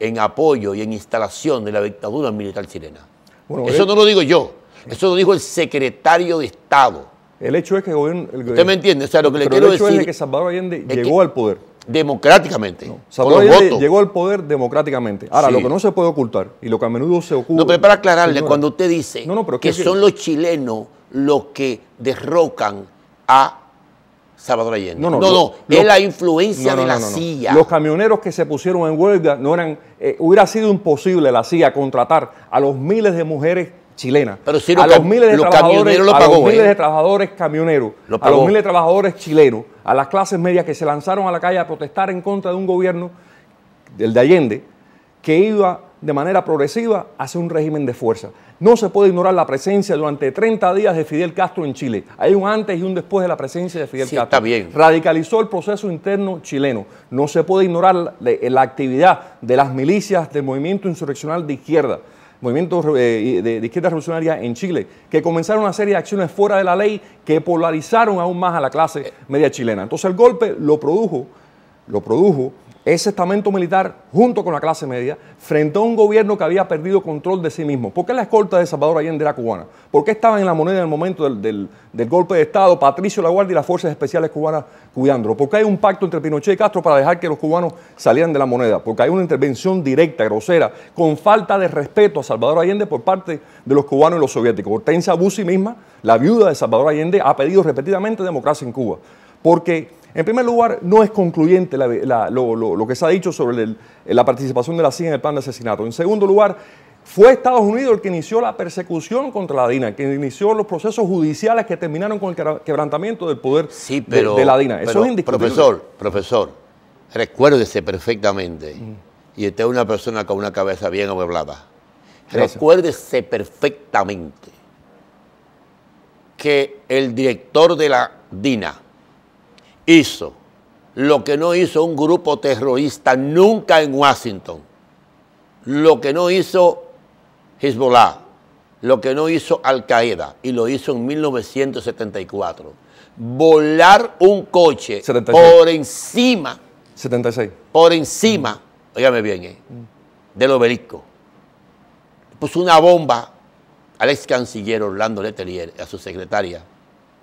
en apoyo y en instalación de la dictadura militar chilena. Bueno, eso no lo digo yo, eso lo dijo el secretario de Estado. El hecho es que ¿usted me entiende? O sea, lo que le quiero decir es que Salvador Allende llegó al poder. Democráticamente. No, Salvador Allende llegó al poder democráticamente. Ahora, sí, lo que no se puede ocultar y lo que a menudo se oculta... No, pero para aclararle, señora, cuando usted dice que son los chilenos los que derrocan a Salvador Allende. No, es la influencia de la CIA. Los camioneros que se pusieron en huelga no eran... hubiera sido imposible la CIA contratar a los miles de mujeres chilenas, pero si a los miles de trabajadores, a los miles de trabajadores camioneros, a los miles de trabajadores chilenos, a las clases medias que se lanzaron a la calle a protestar en contra de un gobierno, el de Allende, que iba de manera progresiva hacia un régimen de fuerza. No se puede ignorar la presencia durante 30 días de Fidel Castro en Chile. Hay un antes y un después de la presencia de Fidel Castro. Está bien. Radicalizó el proceso interno chileno. No se puede ignorar la actividad de las milicias del movimiento insurreccional de izquierda, movimiento de izquierda revolucionaria en Chile, que comenzaron una serie de acciones fuera de la ley que polarizaron aún más a la clase media chilena. Entonces el golpe lo produjo ese estamento militar junto con la clase media frente a un gobierno que había perdido control de sí mismo. ¿Por qué la escolta de Salvador Allende era cubana? ¿Por qué estaban en la moneda en el momento del golpe de Estado Patricio Laguardia y las fuerzas especiales cubanas cuidándolo? ¿Por qué hay un pacto entre Pinochet y Castro para dejar que los cubanos salieran de la moneda? Porque hay una intervención directa, grosera, con falta de respeto a Salvador Allende por parte de los cubanos y los soviéticos. Hortensia Bussi misma, la viuda de Salvador Allende, ha pedido repetidamente democracia en Cuba. Porque, en primer lugar, no es concluyente lo que se ha dicho sobre la participación de la CIA en el plan de asesinato. En segundo lugar, fue Estados Unidos el que inició la persecución contra la DINA, que inició los procesos judiciales que terminaron con el quebrantamiento del poder de la DINA. Eso es indiscutible. Profesor, recuérdese perfectamente, y usted es una persona con una cabeza bien amueblada, recuérdese perfectamente que el director de la DINA hizo lo que no hizo un grupo terrorista nunca en Washington, lo que no hizo Hezbollah, lo que no hizo Al Qaeda, y lo hizo en 1974. Volar un coche 76. Por encima, 76. Por encima, óigame bien, del obelisco. Puso una bomba al ex canciller Orlando Letelier, a su secretaria,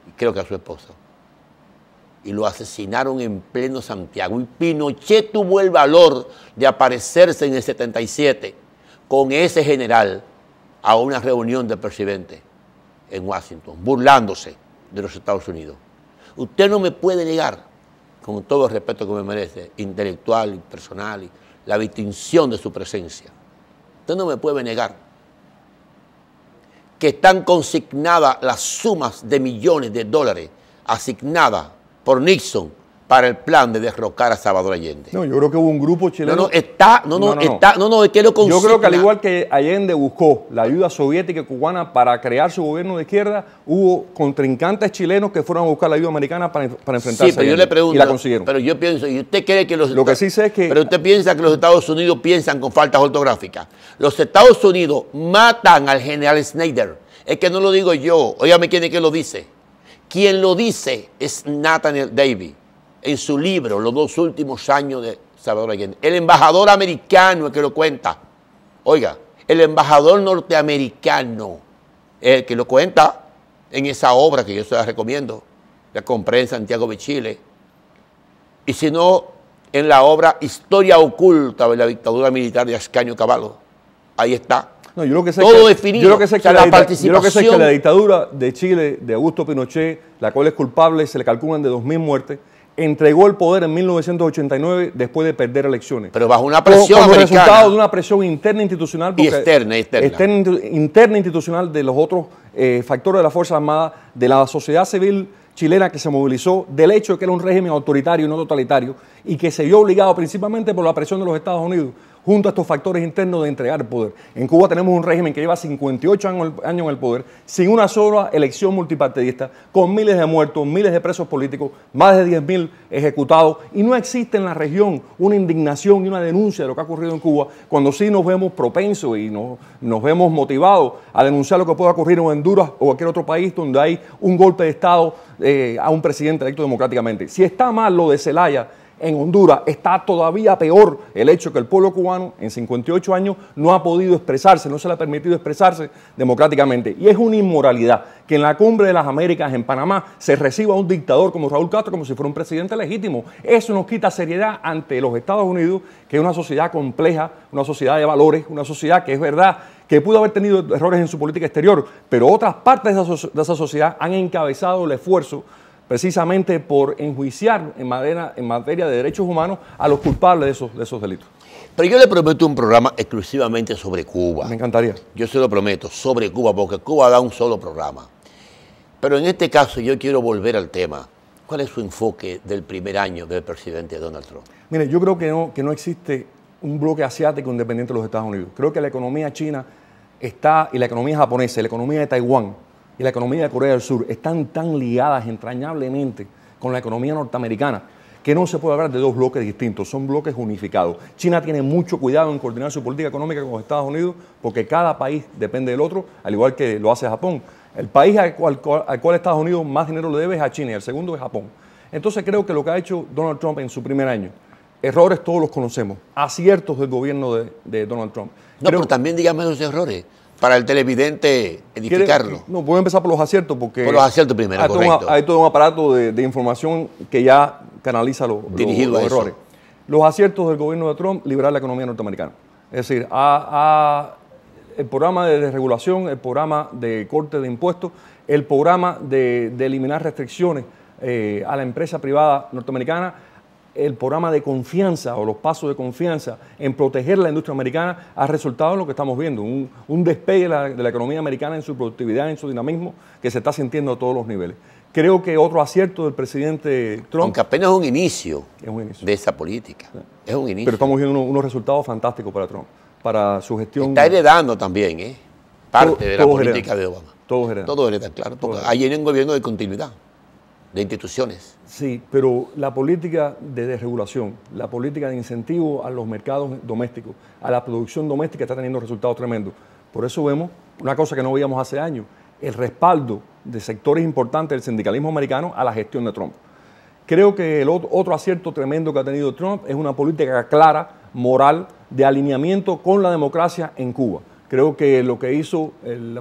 y creo que a su esposa, y lo asesinaron en pleno Santiago. Y Pinochet tuvo el valor de aparecerse en el 77 con ese general a una reunión del presidente en Washington, burlándose de los Estados Unidos. Usted no me puede negar, con todo el respeto que me merece, intelectual y personal, y la distinción de su presencia, usted no me puede negar que están consignadas las sumas de millones de dólares asignadas por Nixon para el plan de derrocar a Salvador Allende. No, yo creo que hubo un grupo chileno... es que lo consigna. Yo creo que al igual que Allende buscó la ayuda soviética y cubana para crear su gobierno de izquierda, hubo contrincantes chilenos que fueron a buscar la ayuda americana para enfrentarse a Allende, yo le pregunto, y la consiguieron. Pero yo pienso, ¿y usted cree que lo que sí sé es que... Pero usted piensa que los Estados Unidos piensan con faltas ortográficas. Los Estados Unidos matan al general Snyder. Es que no lo digo yo, óigame quién es que lo dice. Quien lo dice es Nathaniel Davey, en su libro, Los 2 últimos años de Salvador Allende. El embajador americano es el que lo cuenta. Oiga, el embajador norteamericano es el que lo cuenta en esa obra que yo se la recomiendo. La compré en Santiago de Chile. Y si no, en la obra Historia oculta de la dictadura militar de Ascanio Cavallo. Ahí está. No, yo lo que sé todo definido. Yo lo que sé es que la dictadura de Chile, de Augusto Pinochet, la cual es culpable, se le calculan de 2000 muertes, entregó el poder en 1989 después de perder elecciones. Pero bajo una presión como americana. resultado de una presión interna institucional. Y externa. Interna institucional de los otros factores de la Fuerza Armada, de la sociedad civil chilena que se movilizó, del hecho de que era un régimen autoritario y no totalitario, y que se vio obligado principalmente por la presión de los Estados Unidos, junto a estos factores internos de entregar el poder. En Cuba tenemos un régimen que lleva 58 años en el poder, sin una sola elección multipartidista, con miles de muertos, miles de presos políticos, más de 10.000 ejecutados, y no existe en la región una indignación y una denuncia de lo que ha ocurrido en Cuba, cuando sí nos vemos propensos y nos vemos motivados a denunciar lo que pueda ocurrir en Honduras o cualquier otro país donde hay un golpe de Estado a un presidente electo democráticamente. Si está mal lo de Zelaya en Honduras, está todavía peor el hecho que el pueblo cubano en 58 años no ha podido expresarse, no se le ha permitido expresarse democráticamente. Y es una inmoralidad que en la Cumbre de las Américas en Panamá se reciba a un dictador como Raúl Castro como si fuera un presidente legítimo. Eso nos quita seriedad ante los Estados Unidos, que es una sociedad compleja, una sociedad de valores, una sociedad que es verdad que pudo haber tenido errores en su política exterior, pero otras partes de esa sociedad han encabezado el esfuerzo precisamente por enjuiciar en materia de derechos humanos a los culpables de esos delitos. Pero yo le prometo un programa exclusivamente sobre Cuba. Me encantaría. Yo se lo prometo, sobre Cuba, porque Cuba da un solo programa. Pero en este caso yo quiero volver al tema. ¿Cuál es su enfoque del primer año del presidente Donald Trump? Mire, yo creo que no existe un bloque asiático independiente de los Estados Unidos. Creo que la economía china está, y la economía japonesa, y la economía de Taiwán, y la economía de Corea del Sur están tan ligadas entrañablemente con la economía norteamericana que no se puede hablar de dos bloques distintos, son bloques unificados. China tiene mucho cuidado en coordinar su política económica con los Estados Unidos porque cada país depende del otro, al igual que lo hace Japón. El país al cual Estados Unidos más dinero le debe es a China y el segundo es Japón. Entonces creo que lo que ha hecho Donald Trump en su primer año, errores todos los conocemos, aciertos del gobierno de Donald Trump. No, pero también dígame los errores, para el televidente edificarlo. No, voy a empezar por los aciertos porque... Por los aciertos primero, correcto. Hay todo un aparato de información que ya canaliza los errores. Los aciertos del gobierno de Trump, liberar la economía norteamericana. Es decir, el programa de desregulación, el programa de corte de impuestos, el programa de eliminar restricciones a la empresa privada norteamericana, el programa de confianza o los pasos de confianza en proteger la industria americana ha resultado en lo que estamos viendo, un despegue de la economía americana en su productividad, en su dinamismo, que se está sintiendo a todos los niveles. Creo que otro acierto del presidente Trump... Aunque apenas es un inicio de esa política. Sí. Es un inicio. Pero estamos viendo unos resultados fantásticos para Trump, para su gestión... Está heredando también, parte de la política de Obama. Todos heredan. Todos heredan, claro. Porque ahí hay un gobierno de continuidad, de instituciones. Sí, pero la política de desregulación, la política de incentivo a los mercados domésticos, a la producción doméstica está teniendo resultados tremendos. Por eso vemos una cosa que no veíamos hace años, el respaldo de sectores importantes del sindicalismo americano a la gestión de Trump. Creo que el otro acierto tremendo que ha tenido Trump es una política clara, moral, de alineamiento con la democracia en Cuba. Creo que lo que hizo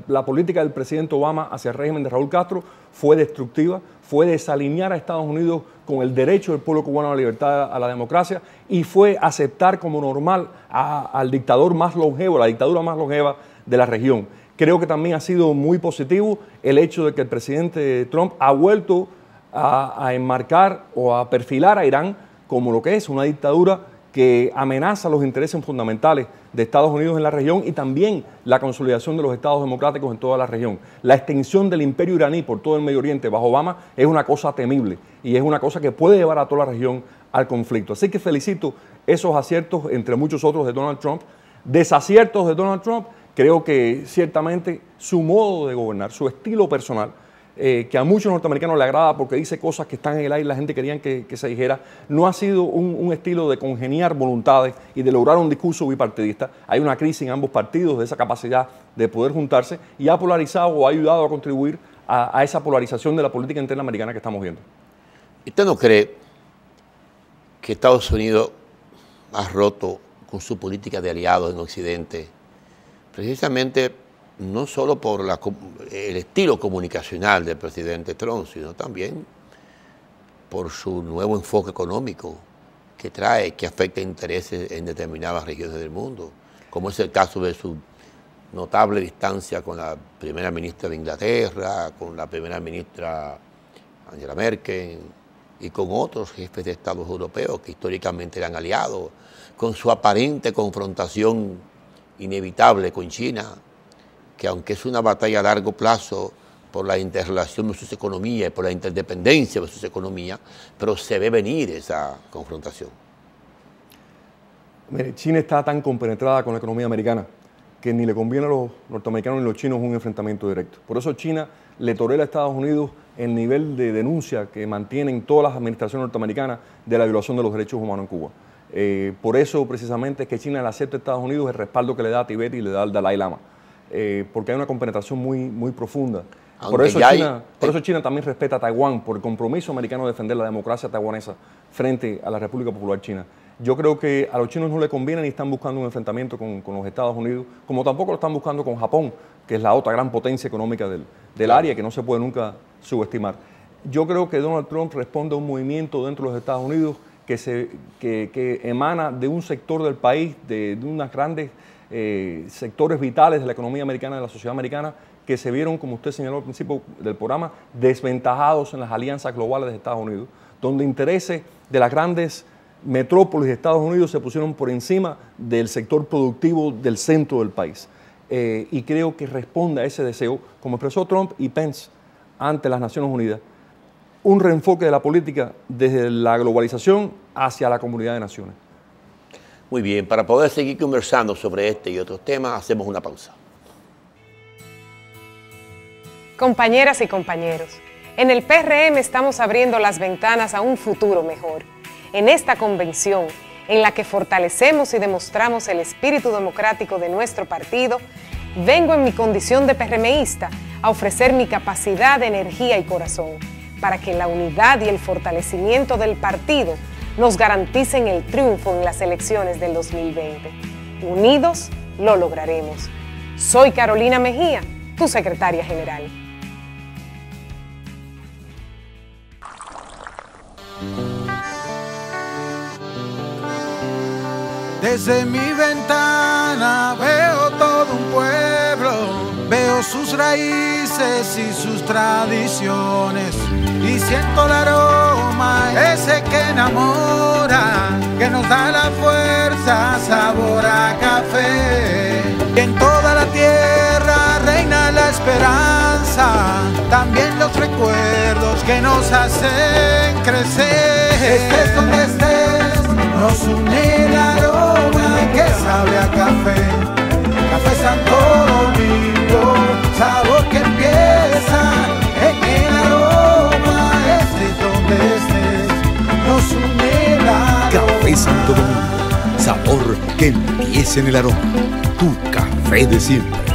la política del presidente Obama hacia el régimen de Raúl Castro fue destructiva, fue desalinear a Estados Unidos con el derecho del pueblo cubano a la libertad, a la democracia, y fue aceptar como normal al dictador más longevo, la dictadura más longeva de la región. Creo que también ha sido muy positivo el hecho de que el presidente Trump ha vuelto a enmarcar o a perfilar a Irán como lo que es una dictadura que amenaza los intereses fundamentales de Estados Unidos en la región y también la consolidación de los estados democráticos en toda la región. La extensión del imperio iraní por todo el Medio Oriente bajo Obama es una cosa temible y es una cosa que puede llevar a toda la región al conflicto. Así que felicito esos aciertos, entre muchos otros, de Donald Trump. Desaciertos de Donald Trump, creo que ciertamente su modo de gobernar, su estilo personal, que a muchos norteamericanos le agrada porque dice cosas que están en el aire y la gente quería que se dijera, no ha sido un estilo de congeniar voluntades y de lograr un discurso bipartidista. Hay una crisis en ambos partidos de esa capacidad de poder juntarse y ha polarizado o ha ayudado a contribuir a esa polarización de la política interna americana que estamos viendo. ¿Usted no cree que Estados Unidos ha roto con su política de aliados en Occidente precisamente no solo por el estilo comunicacional del presidente Trump, sino también por su nuevo enfoque económico que trae, que afecta intereses en determinadas regiones del mundo, como es el caso de su notable distancia con la primera ministra de Inglaterra, con la primera ministra Angela Merkel, y con otros jefes de estados europeos que históricamente eran aliados, con su aparente confrontación inevitable con China, que aunque es una batalla a largo plazo por la interrelación de sus economías y por la interdependencia de sus economías, pero se ve venir esa confrontación. Mire, China está tan compenetrada con la economía americana que ni le conviene a los norteamericanos ni a los chinos un enfrentamiento directo. Por eso China le tolera a Estados Unidos el nivel de denuncia que mantienen todas las administraciones norteamericanas de la violación de los derechos humanos en Cuba. Por eso precisamente es que China le acepta a Estados Unidos el respaldo que le da a Tibet y le da al Dalai Lama, porque hay una compenetración muy profunda. Por eso China también respeta a Taiwán por el compromiso americano de defender la democracia taiwanesa frente a la República Popular China. Yo creo que a los chinos no les conviene ni están buscando un enfrentamiento con los Estados Unidos, como tampoco lo están buscando con Japón, que es la otra gran potencia económica del área que no se puede nunca subestimar. Yo creo que Donald Trump responde a un movimiento dentro de los Estados Unidos que emana de un sector del país, de unos grandes sectores vitales de la economía americana, de la sociedad americana, que se vieron, como usted señaló al principio del programa, desventajados en las alianzas globales de Estados Unidos, donde intereses de las grandes metrópolis de Estados Unidos se pusieron por encima del sector productivo del centro del país. Y creo que responde a ese deseo, como expresó Trump y Pence ante las Naciones Unidas, un reenfoque de la política desde la globalización hacia la comunidad de naciones. Muy bien, para poder seguir conversando sobre este y otros temas, hacemos una pausa. Compañeras y compañeros, en el PRM estamos abriendo las ventanas a un futuro mejor. En esta convención, en la que fortalecemos y demostramos el espíritu democrático de nuestro partido, vengo en mi condición de PRMista a ofrecer mi capacidad, energía y corazón para que la unidad y el fortalecimiento del partido nos garanticen el triunfo en las elecciones del 2020. Unidos lo lograremos. Soy Carolina Mejía, tu secretaria general. Desde mi ventana veo todo un pueblo, veo sus raíces y sus tradiciones y siento el aroma ese que enamora, que nos da la fuerza, sabor a café. Y en toda la tierra reina la esperanza, también los recuerdos que nos hacen crecer. Estés donde estés, nos une el aroma que sabe a café. Café Santo Domingo, sabor que empieza en el aroma. Estés donde estés, nos une el aroma. Café Santo Domingo, sabor que empieza en el aroma. Tu café de siempre.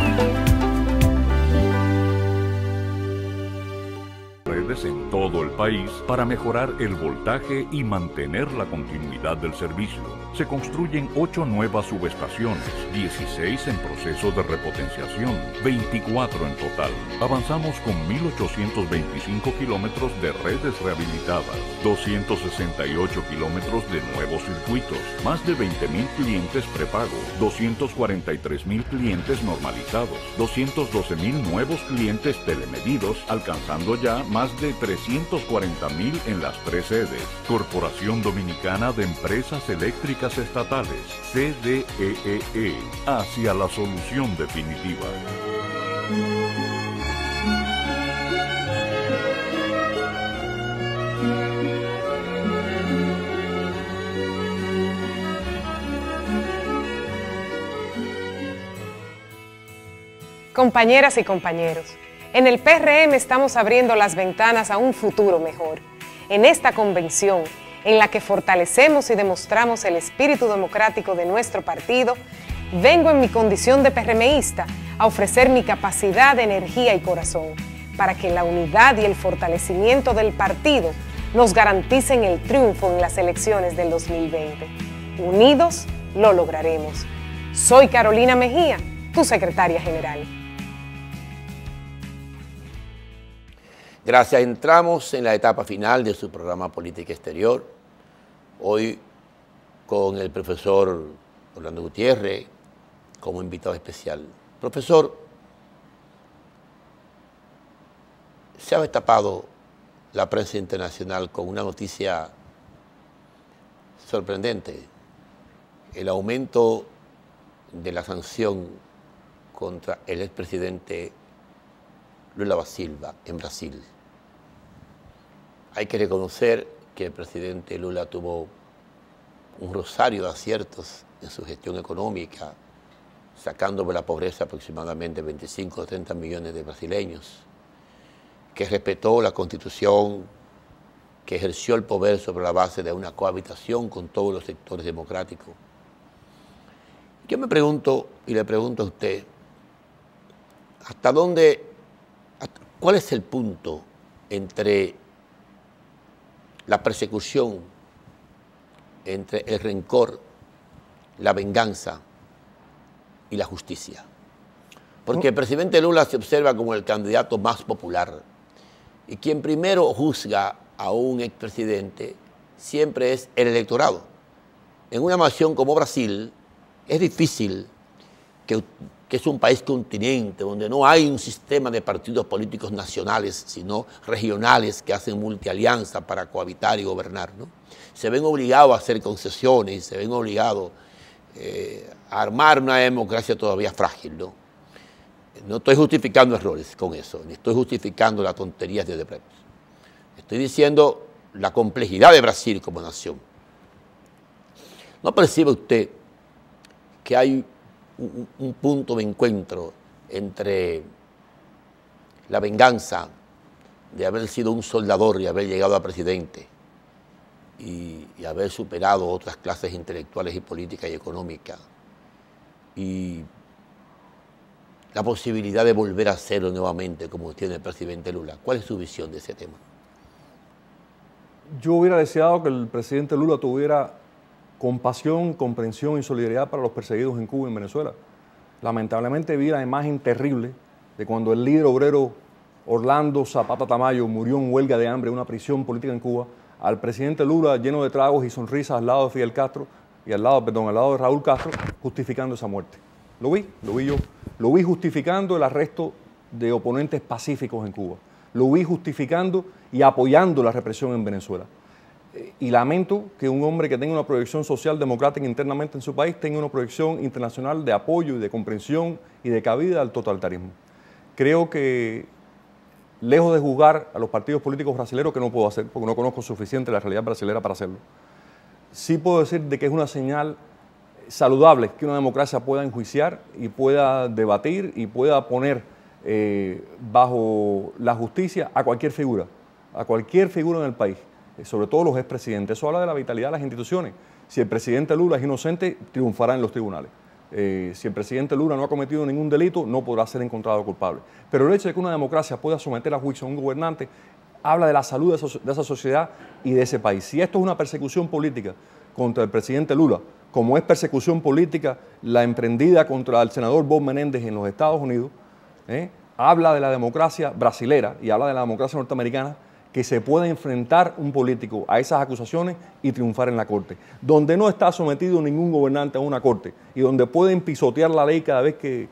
En todo el país para mejorar el voltaje y mantener la continuidad del servicio. Se construyen 8 nuevas subestaciones, 16 en proceso de repotenciación, 24 en total. Avanzamos con 1.825 kilómetros de redes rehabilitadas, 268 kilómetros de nuevos circuitos, más de 20.000 clientes prepago, 243.000 clientes normalizados, 212.000 nuevos clientes telemedidos, alcanzando ya más de 340.000 en las 3 sedes. Corporación Dominicana de Empresas Eléctricas Estatales, CDEE, hacia la solución definitiva. Compañeras y compañeros, en el PRM estamos abriendo las ventanas a un futuro mejor. En esta convención, en la que fortalecemos y demostramos el espíritu democrático de nuestro partido, vengo en mi condición de PRMista a ofrecer mi capacidad, energía y corazón para que la unidad y el fortalecimiento del partido nos garanticen el triunfo en las elecciones del 2020. Unidos lo lograremos. Soy Carolina Mejía, tu secretaria general. Gracias. Entramos en la etapa final de su programa Política Exterior. Hoy con el profesor Orlando Gutiérrez como invitado especial. Profesor, se ha destapado la prensa internacional con una noticia sorprendente: el aumento de la sanción contra el expresidente Lula da Silva en Brasil. Hay que reconocer que el presidente Lula tuvo un rosario de aciertos en su gestión económica, sacando de la pobreza aproximadamente 25 o 30 millones de brasileños, que respetó la Constitución, que ejerció el poder sobre la base de una cohabitación con todos los sectores democráticos. Yo me pregunto, y le pregunto a usted, ¿cuál es el punto entre la persecución, entre el rencor, la venganza y la justicia? Porque el presidente Lula se observa como el candidato más popular, y quien primero juzga a un expresidente siempre es el electorado. En una nación como Brasil es difícil, que es un país continente, donde no hay un sistema de partidos políticos nacionales, sino regionales que hacen multialianza para cohabitar y gobernar, ¿no? Se ven obligados a hacer concesiones, se ven obligados a armar una democracia todavía frágil, ¿no? No estoy justificando errores con eso, ni estoy justificando las tonterías de Odebrecht. Estoy diciendo la complejidad de Brasil como nación. ¿No percibe usted que hay un punto de encuentro entre la venganza de haber sido un soldador y haber llegado a presidente y haber superado otras clases intelectuales y políticas y económicas, y la posibilidad de volver a hacerlo nuevamente como tiene el presidente Lula? ¿Cuál es su visión de ese tema? Yo hubiera deseado que el presidente Lula tuviera compasión, comprensión y solidaridad para los perseguidos en Cuba y en Venezuela. Lamentablemente vi la imagen terrible de cuando el líder obrero Orlando Zapata Tamayo murió en huelga de hambre en una prisión política en Cuba, al presidente Lula lleno de tragos y sonrisas al lado de Fidel Castro y al lado de Raúl Castro, justificando esa muerte. Lo vi yo. Lo vi justificando el arresto de oponentes pacíficos en Cuba. Lo vi justificando y apoyando la represión en Venezuela. Y lamento que un hombre que tenga una proyección social democrática internamente en su país tenga una proyección internacional de apoyo y de comprensión y de cabida al totalitarismo. Creo que, lejos de juzgar a los partidos políticos brasileños, que no puedo hacer porque no conozco suficiente la realidad brasileña para hacerlo, sí puedo decir de que es una señal saludable que una democracia pueda enjuiciar y pueda debatir y pueda poner bajo la justicia a cualquier figura en el país, sobre todo los expresidentes. Eso habla de la vitalidad de las instituciones. Si el presidente Lula es inocente, triunfará en los tribunales. Si el presidente Lula no ha cometido ningún delito, no podrá ser encontrado culpable. Pero el hecho de que una democracia pueda someter a juicio a un gobernante habla de la salud de esa sociedad y de ese país. Si esto es una persecución política contra el presidente Lula, como es persecución política la emprendida contra el senador Bob Menéndez en los Estados Unidos, habla de la democracia brasilera y habla de la democracia norteamericana, que se puede enfrentar un político a esas acusaciones y triunfar en la corte, donde no está sometido ningún gobernante a una corte y donde pueden pisotear la ley cada vez que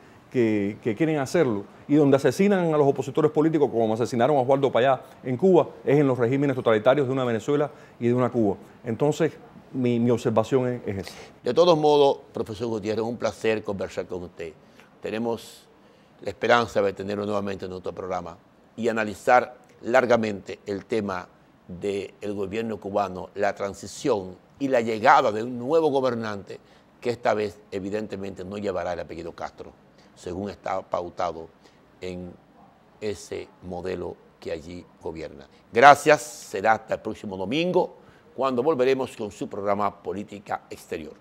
quieren hacerlo, y donde asesinan a los opositores políticos como asesinaron a Osvaldo Payá en Cuba, es en los regímenes totalitarios de una Venezuela y de una Cuba. Entonces, mi observación es esa. De todos modos, profesor Gutiérrez, un placer conversar con usted. Tenemos la esperanza de tenerlo nuevamente en nuestro programa y analizar largamente el tema del gobierno cubano, la transición y la llegada de un nuevo gobernante que esta vez evidentemente no llevará el apellido Castro, según está pautado en ese modelo que allí gobierna. Gracias, será hasta el próximo domingo, cuando volveremos con su programa Política Exterior.